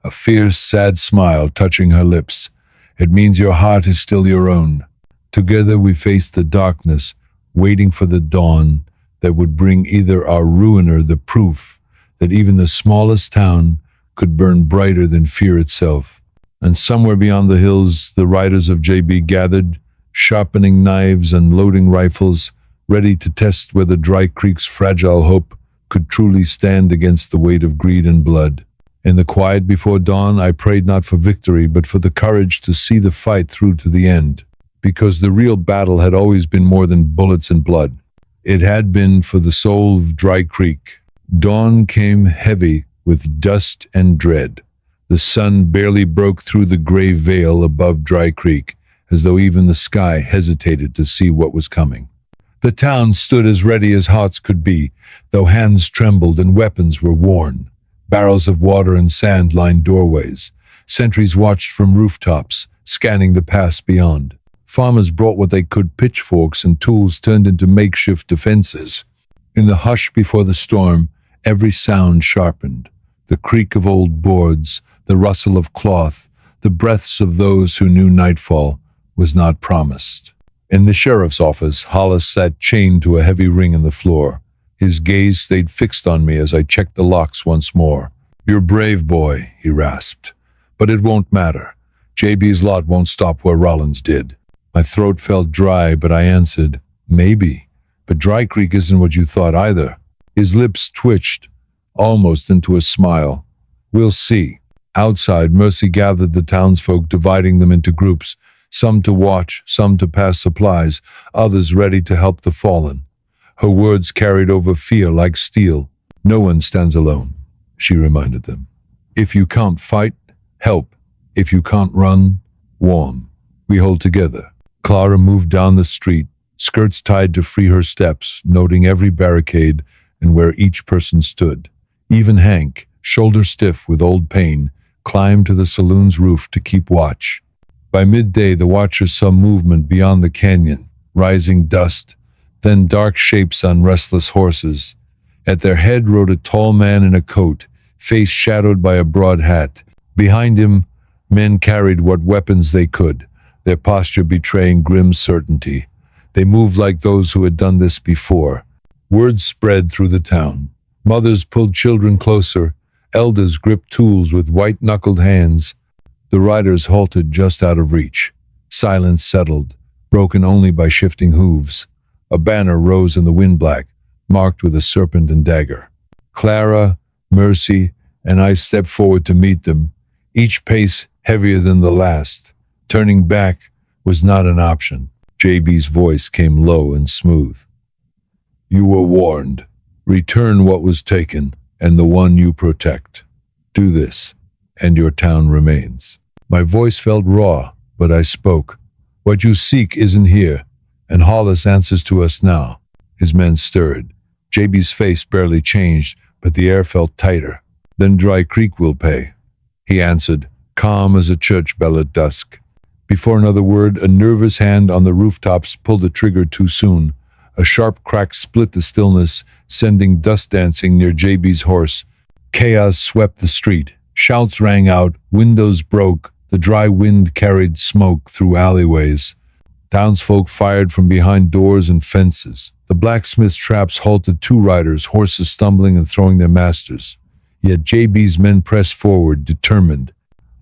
a fierce, sad smile touching her lips. "It means your heart is still your own." Together we faced the darkness, waiting for the dawn that would bring either our ruin or the proof that even the smallest town could burn brighter than fear itself. And somewhere beyond the hills, the riders of JB gathered, sharpening knives and loading rifles, ready to test whether Dry Creek's fragile hope could truly stand against the weight of greed and blood. In the quiet before dawn, I prayed not for victory, but for the courage to see the fight through to the end. Because the real battle had always been more than bullets and blood. It had been for the soul of Dry Creek. Dawn came heavy with dust and dread. The sun barely broke through the gray veil above Dry Creek, as though even the sky hesitated to see what was coming. The town stood as ready as hearts could be, though hands trembled and weapons were worn. Barrels of water and sand lined doorways. Sentries watched from rooftops, scanning the pass beyond. Farmers brought what they could, pitchforks and tools turned into makeshift defenses. In the hush before the storm, every sound sharpened. The creak of old boards, the rustle of cloth, the breaths of those who knew nightfall was not promised. In the sheriff's office, Hollis sat chained to a heavy ring in the floor. His gaze stayed fixed on me as I checked the locks once more. "You're brave, boy," he rasped. "But it won't matter. JB's lot won't stop where Rollins did." My throat felt dry, but I answered, "Maybe. But Dry Creek isn't what you thought either." His lips twitched, almost into a smile. "We'll see." Outside, Mercy gathered the townsfolk, dividing them into groups, some to watch, some to pass supplies, others ready to help the fallen. Her words carried over fear like steel. "No one stands alone," she reminded them. "If you can't fight, help. If you can't run, warn. We hold together." Clara moved down the street, skirts tied to free her steps, noting every barricade and where each person stood. Even Hank, shoulder stiff with old pain, climbed to the saloon's roof to keep watch. By midday, the watchers saw movement beyond the canyon, rising dust, then dark shapes on restless horses. At their head rode a tall man in a coat, face shadowed by a broad hat. Behind him, men carried what weapons they could, their posture betraying grim certainty. They moved like those who had done this before. Word spread through the town. Mothers pulled children closer, elders gripped tools with white-knuckled hands. The riders halted just out of reach. Silence settled, broken only by shifting hooves. A banner rose in the wind black, marked with a serpent and dagger. Clara, Mercy, and I stepped forward to meet them, each pace heavier than the last. Turning back was not an option. JB's voice came low and smooth. "You were warned. Return what was taken, and the one you protect. Do this, and your town remains." My voice felt raw, but I spoke. "What you seek isn't here, and Hollis answers to us now." His men stirred. JB's face barely changed, but the air felt tighter. "Then Dry Creek will pay," he answered, calm as a church bell at dusk. Before another word, a nervous hand on the rooftops pulled the trigger too soon. A sharp crack split the stillness, sending dust dancing near JB's horse. Chaos swept the street. Shouts rang out, windows broke, the dry wind carried smoke through alleyways. Townsfolk fired from behind doors and fences. The blacksmith's traps halted 2 riders, horses stumbling and throwing their masters. Yet JB's men pressed forward, determined.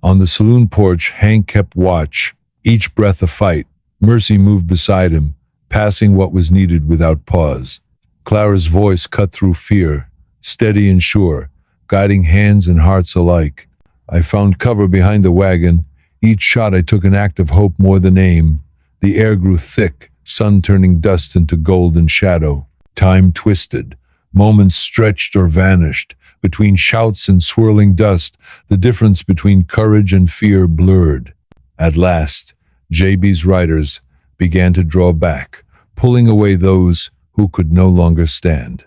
On the saloon porch, Hank kept watch, each breath a fight. Mercy moved beside him, passing what was needed without pause. Clara's voice cut through fear, steady and sure, guiding hands and hearts alike. I found cover behind the wagon. Each shot I took an act of hope more than aim. The air grew thick, sun turning dust into golden shadow. Time twisted. Moments stretched or vanished. Between shouts and swirling dust, the difference between courage and fear blurred. At last, JB's riders began to draw back, pulling away those who could no longer stand.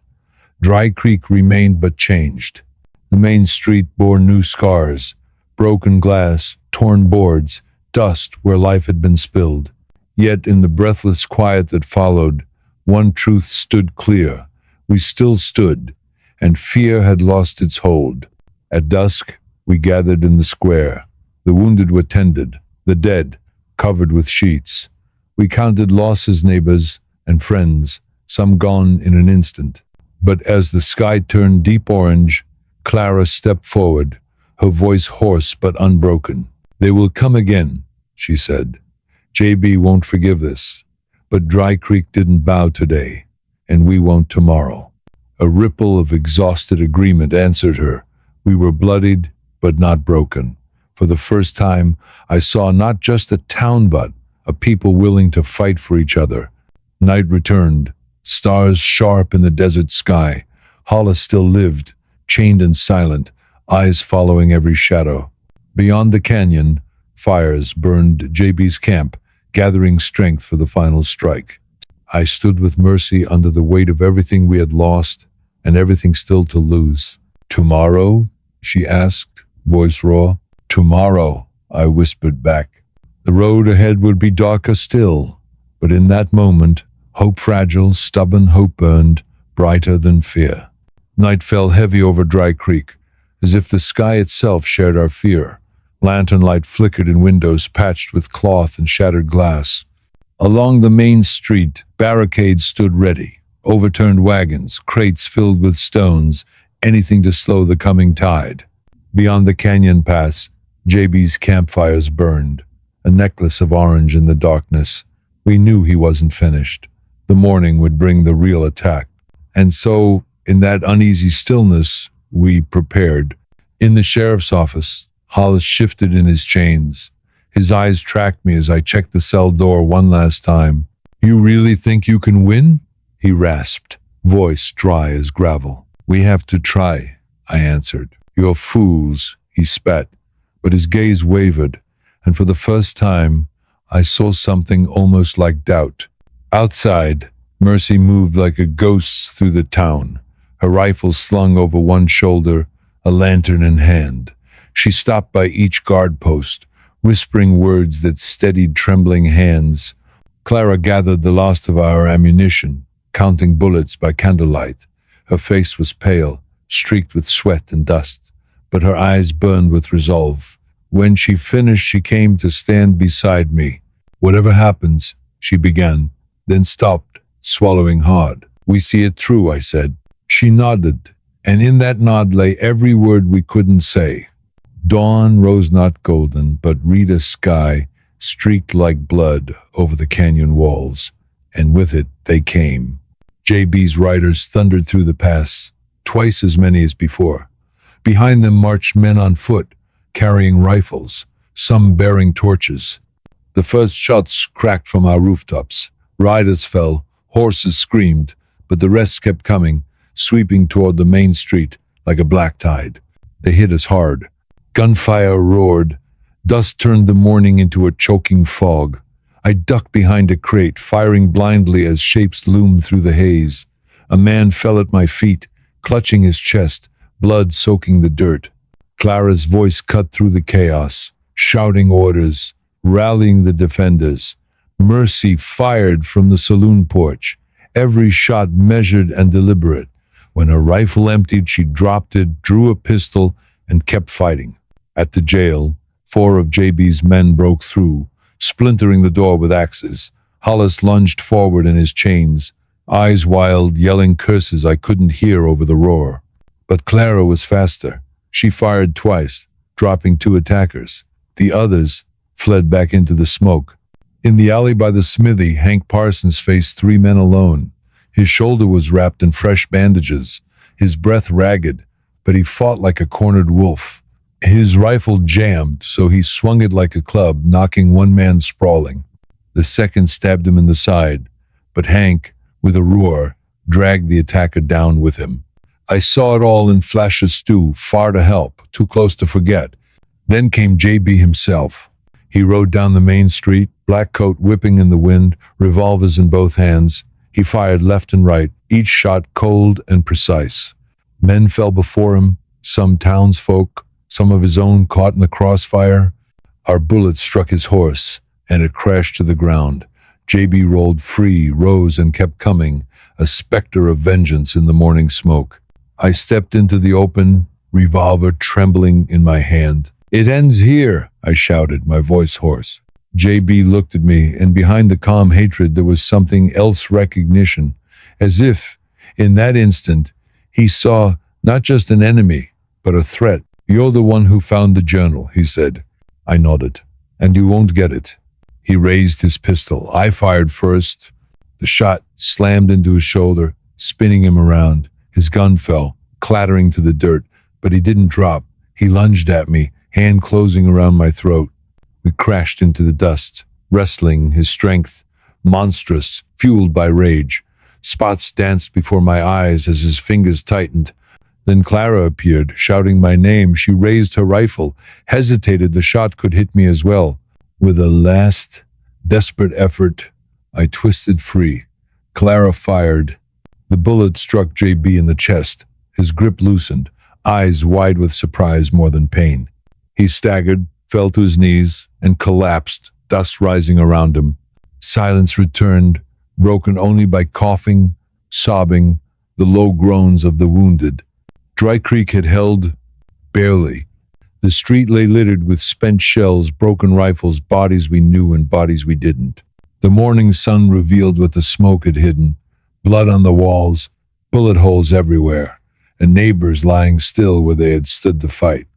Dry Creek remained but changed. The main street bore new scars, broken glass, torn boards, dust where life had been spilled. Yet in the breathless quiet that followed, one truth stood clear. We still stood, and fear had lost its hold. At dusk, we gathered in the square. The wounded were tended, the dead covered with sheets. We counted losses, neighbors and friends, some gone in an instant. But as the sky turned deep orange, Clara stepped forward, her voice hoarse but unbroken. "They will come again," she said. "JB won't forgive this. But Dry Creek didn't bow today, and we won't tomorrow." A ripple of exhausted agreement answered her. We were bloodied, but not broken. For the first time, I saw not just a town but a people willing to fight for each other. Night returned, stars sharp in the desert sky. Hollis still lived, chained and silent, eyes following every shadow. Beyond the canyon, fires burned JB's camp, gathering strength for the final strike. I stood with Mercy under the weight of everything we had lost and everything still to lose. "Tomorrow?" she asked, voice raw. "Tomorrow," I whispered back. The road ahead would be darker still, but in that moment, hope fragile, stubborn hope burned, brighter than fear. Night fell heavy over Dry Creek, as if the sky itself shared our fear. Lantern light flickered in windows patched with cloth and shattered glass. Along the main street, barricades stood ready, overturned wagons, crates filled with stones, anything to slow the coming tide. Beyond the canyon pass, JB's campfires burned, a necklace of orange in the darkness. We knew he wasn't finished. The morning would bring the real attack. And so, in that uneasy stillness, we prepared. In the sheriff's office, Hollis shifted in his chains. His eyes tracked me as I checked the cell door one last time. "You really think you can win?" he rasped, voice dry as gravel. "We have to try," I answered. "You're fools," he spat, but his gaze wavered, and for the first time, I saw something almost like doubt. Outside, Mercy moved like a ghost through the town, her rifle slung over one shoulder, a lantern in hand. She stopped by each guard post, whispering words that steadied trembling hands. Clara gathered the last of our ammunition, counting bullets by candlelight. Her face was pale, streaked with sweat and dust, but her eyes burned with resolve. When she finished, she came to stand beside me. "Whatever happens," she began, then stopped, swallowing hard. "We see it through," I said. She nodded, and in that nod lay every word we couldn't say. Dawn rose not golden, but Rita's sky streaked like blood over the canyon walls, and with it they came. JB's riders thundered through the pass, twice as many as before. Behind them marched men on foot, carrying rifles, some bearing torches. The first shots cracked from our rooftops. Riders fell, horses screamed, but the rest kept coming, sweeping toward the main street like a black tide. They hit us hard. Gunfire roared. Dust turned the morning into a choking fog. I ducked behind a crate, firing blindly as shapes loomed through the haze. A man fell at my feet, clutching his chest, blood soaking the dirt. Clara's voice cut through the chaos, shouting orders, rallying the defenders. Mercy fired from the saloon porch, every shot measured and deliberate. When her rifle emptied, she dropped it, drew a pistol, and kept fighting. At the jail, 4 of JB's men broke through, splintering the door with axes. Hollis lunged forward in his chains, eyes wild, yelling curses I couldn't hear over the roar. But Clara was faster. She fired twice, dropping 2 attackers. The others fled back into the smoke. In the alley by the smithy, Hank Parsons faced three men alone. His shoulder was wrapped in fresh bandages, his breath ragged, but he fought like a cornered wolf. His rifle jammed, so he swung it like a club, knocking one man sprawling. The second stabbed him in the side, but Hank, with a roar, dragged the attacker down with him. I saw it all in flashes too, far to help, too close to forget. Then came JB himself. He rode down the main street, black coat whipping in the wind, revolvers in both hands. He fired left and right, each shot cold and precise. Men fell before him, some townsfolk, some of his own caught in the crossfire. Our bullets struck his horse, and it crashed to the ground. JB rolled free, rose, and kept coming, a specter of vengeance in the morning smoke. I stepped into the open, revolver trembling in my hand. "It ends here," I shouted, my voice hoarse. JB looked at me, and behind the calm hatred there was something else, recognition, as if, in that instant, he saw not just an enemy, but a threat. "You're the one who found the journal," he said. I nodded. "And you won't get it." He raised his pistol. I fired first. The shot slammed into his shoulder, spinning him around. His gun fell, clattering to the dirt, but he didn't drop. He lunged at me, hand closing around my throat. We crashed into the dust, wrestling, his strength monstrous, fueled by rage. Spots danced before my eyes as his fingers tightened. Then Clara appeared, shouting my name. She raised her rifle, hesitated. The shot could hit me as well. With a last, desperate effort, I twisted free. Clara fired. The bullet struck JB in the chest. His grip loosened, eyes wide with surprise more than pain. He staggered, fell to his knees, and collapsed, dust rising around him. Silence returned, broken only by coughing, sobbing, the low groans of the wounded. Dry Creek had held, barely. The street lay littered with spent shells, broken rifles, bodies we knew and bodies we didn't. The morning sun revealed what the smoke had hidden. Blood on the walls, bullet holes everywhere, and neighbors lying still where they had stood to fight.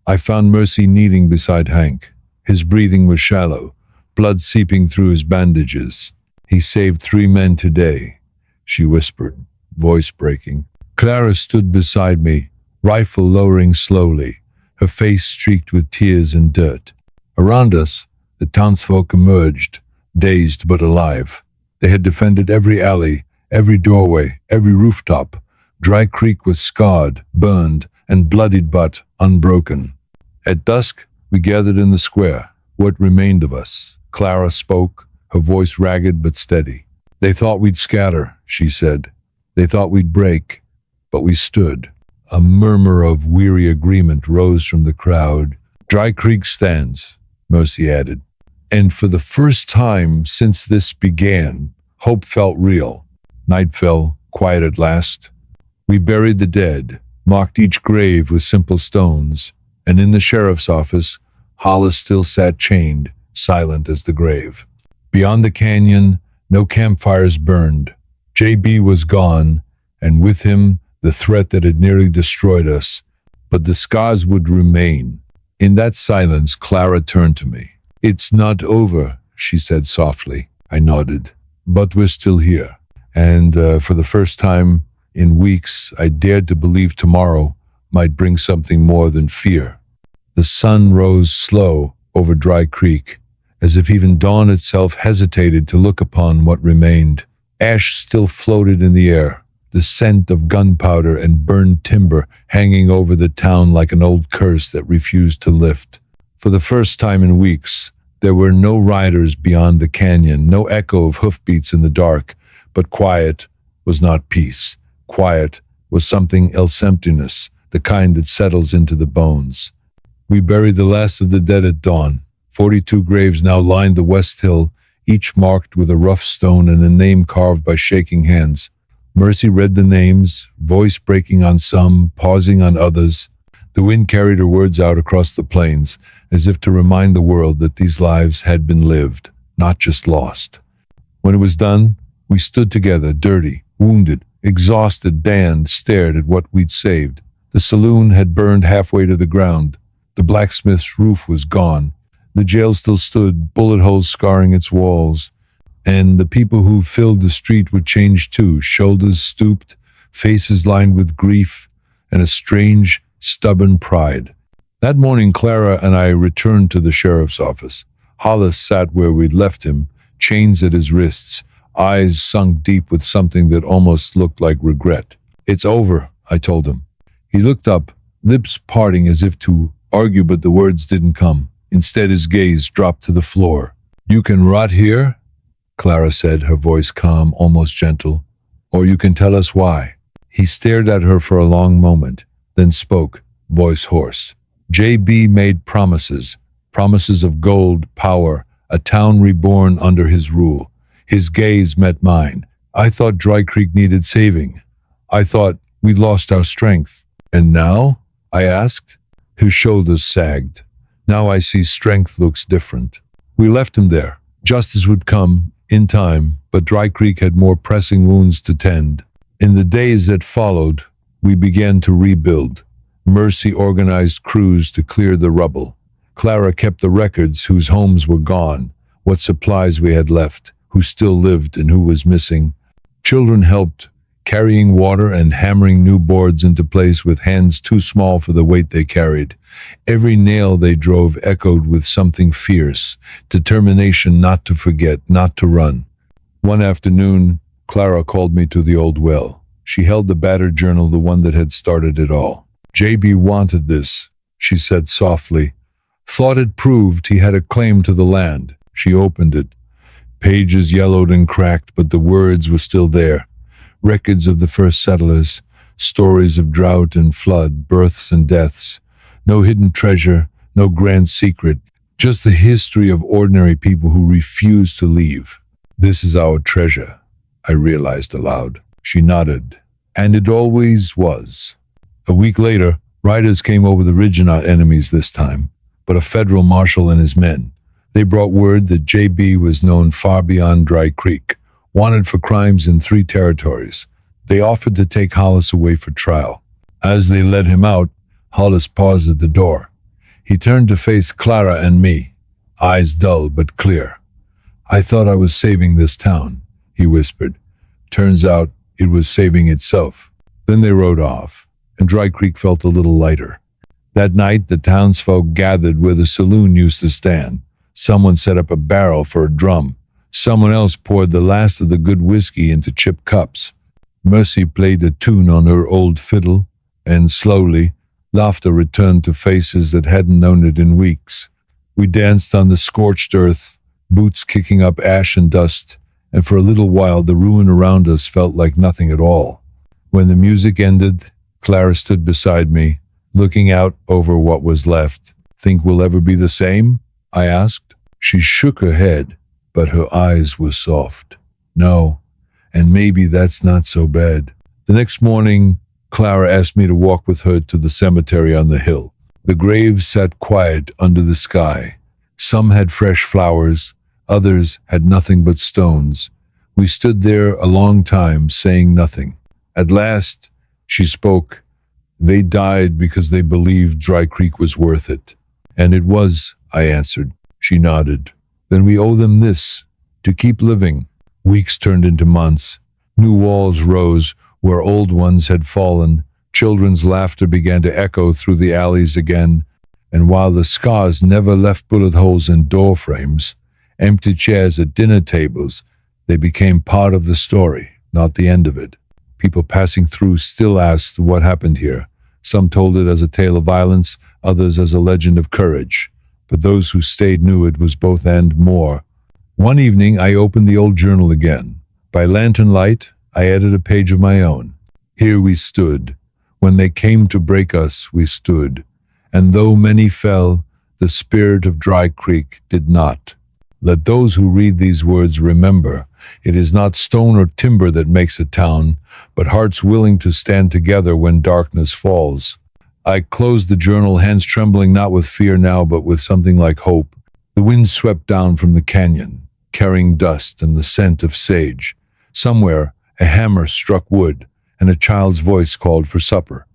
I found Mercy kneeling beside Hank. His breathing was shallow, blood seeping through his bandages. "He saved 3 men today," she whispered, voice breaking. Clara stood beside me, rifle lowering slowly, her face streaked with tears and dirt. Around us, the townsfolk emerged, dazed but alive. They had defended every alley, every doorway, every rooftop. Dry Creek was scarred, burned, and bloodied but unbroken. At dusk, we gathered in the square, what remained of us. Clara spoke, her voice ragged but steady. "They thought we'd scatter," she said. "They thought we'd break, but we stood." A murmur of weary agreement rose from the crowd. "Dry Creek stands," Mercy added. And for the first time since this began, hope felt real. Night fell, quiet at last. We buried the dead, marked each grave with simple stones, and in the sheriff's office, Hollis still sat chained, silent as the grave. Beyond the canyon, no campfires burned. JB was gone, and with him, the threat that had nearly destroyed us. But the scars would remain. In that silence, Clara turned to me. "It's not over," she said softly. I nodded. "But we're still here." And for the first time in weeks, I dared to believe tomorrow might bring something more than fear. The sun rose slow over Dry Creek, as if even dawn itself hesitated to look upon what remained. Ash still floated in the air, the scent of gunpowder and burned timber hanging over the town like an old curse that refused to lift. For the first time in weeks, there were no riders beyond the canyon, no echo of hoofbeats in the dark, but quiet was not peace. Quiet was something else, emptiness, the kind that settles into the bones. We buried the last of the dead at dawn. 42 graves now lined the west hill, each marked with a rough stone and a name carved by shaking hands. Mercy read the names, voice breaking on some, pausing on others. The wind carried her words out across the plains, as if to remind the world that these lives had been lived, not just lost. When it was done, we stood together, dirty, wounded, exhausted. Dan stared at what we'd saved. The saloon had burned halfway to the ground. The blacksmith's roof was gone. The jail still stood, bullet holes scarring its walls, and the people who filled the street were changed too, shoulders stooped, faces lined with grief, and a strange, stubborn pride. That morning, Clara and I returned to the sheriff's office. Hollis sat where we'd left him, chains at his wrists, eyes sunk deep with something that almost looked like regret. "It's over," I told him. He looked up, lips parting as if to argue, but the words didn't come. Instead, his gaze dropped to the floor. "You can rot here," Clara said, her voice calm, almost gentle, "or you can tell us why." He stared at her for a long moment, then spoke, voice hoarse. "JB made promises, promises of gold, power, a town reborn under his rule. His gaze met mine. I thought Dry Creek needed saving. I thought we'd lost our strength. And now?" I asked. His shoulders sagged. "Now I see strength looks different. We left him there. Justice would come, in time, but Dry Creek had more pressing wounds to tend. In the days that followed, we began to rebuild. Mercy organized crews to clear the rubble. Clara kept the records whose homes were gone, what supplies we had left, who still lived and who was missing. Children helped, carrying water and hammering new boards into place with hands too small for the weight they carried. Every nail they drove echoed with something fierce, determination not to forget, not to run. One afternoon, Clara called me to the old well. She held the battered journal, the one that had started it all. "JB wanted this," she said softly. "Thought it proved he had a claim to the land." She opened it. Pages yellowed and cracked, but the words were still there. Records of the first settlers, stories of drought and flood, births and deaths. No hidden treasure, no grand secret, just the history of ordinary people who refused to leave. "This is our treasure," I realized aloud. She nodded. "And it always was." A week later, riders came over the ridge, not enemies this time, but a federal marshal and his men. They brought word that JB was known far beyond Dry Creek, wanted for crimes in 3 territories. They offered to take Hollis away for trial. As they led him out, Hollis paused at the door. He turned to face Clara and me, eyes dull but clear. "I thought I was saving this town," he whispered. "Turns out it was saving itself." Then they rode off, and Dry Creek felt a little lighter. That night, the townsfolk gathered where the saloon used to stand. Someone set up a barrel for a drum. Someone else poured the last of the good whiskey into chipped cups. Mercy played a tune on her old fiddle, and slowly, laughter returned to faces that hadn't known it in weeks. We danced on the scorched earth, boots kicking up ash and dust, and for a little while the ruin around us felt like nothing at all. When the music ended, Clara stood beside me, looking out over what was left. "Think we'll ever be the same?" I asked. She shook her head, but her eyes were soft. "No, and maybe that's not so bad." The next morning, Clara asked me to walk with her to the cemetery on the hill. The graves sat quiet under the sky. Some had fresh flowers, others had nothing but stones. We stood there a long time, saying nothing. At last, she spoke. "They died because they believed Dry Creek was worth it." "And it was," I answered. She nodded. "Then we owe them this, to keep living." Weeks turned into months. New walls rose where old ones had fallen. Children's laughter began to echo through the alleys again. And while the scars never left bullet holes in door frames, empty chairs at dinner tables, they became part of the story, not the end of it. People passing through still asked what happened here. Some told it as a tale of violence, others as a legend of courage. But those who stayed knew it was both and more. One evening, I opened the old journal again. By lantern light, I added a page of my own. "Here we stood. When they came to break us, we stood. And though many fell, the spirit of Dry Creek did not." Let those who read these words remember, it is not stone or timber that makes a town, but hearts willing to stand together when darkness falls. I closed the journal, hands trembling not with fear now, but with something like hope. The wind swept down from the canyon, carrying dust and the scent of sage. Somewhere, a hammer struck wood, and a child's voice called for supper.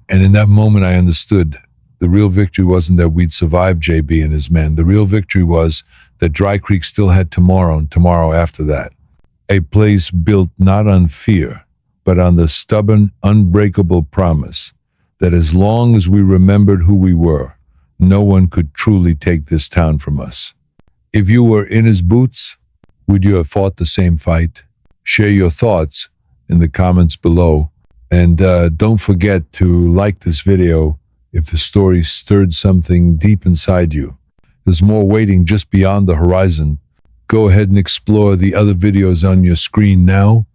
And in that moment I understood, The real victory wasn't that we'd survived JB and his men. The real victory was that Dry Creek still had tomorrow and tomorrow after that. A place built not on fear, but on the stubborn, unbreakable promise that as long as we remembered who we were, no one could truly take this town from us. If you were in his boots, would you have fought the same fight? Share your thoughts in the comments below. And don't forget to like this video if the story stirred something deep inside you. There's more waiting just beyond the horizon. Go ahead and explore the other videos on your screen now.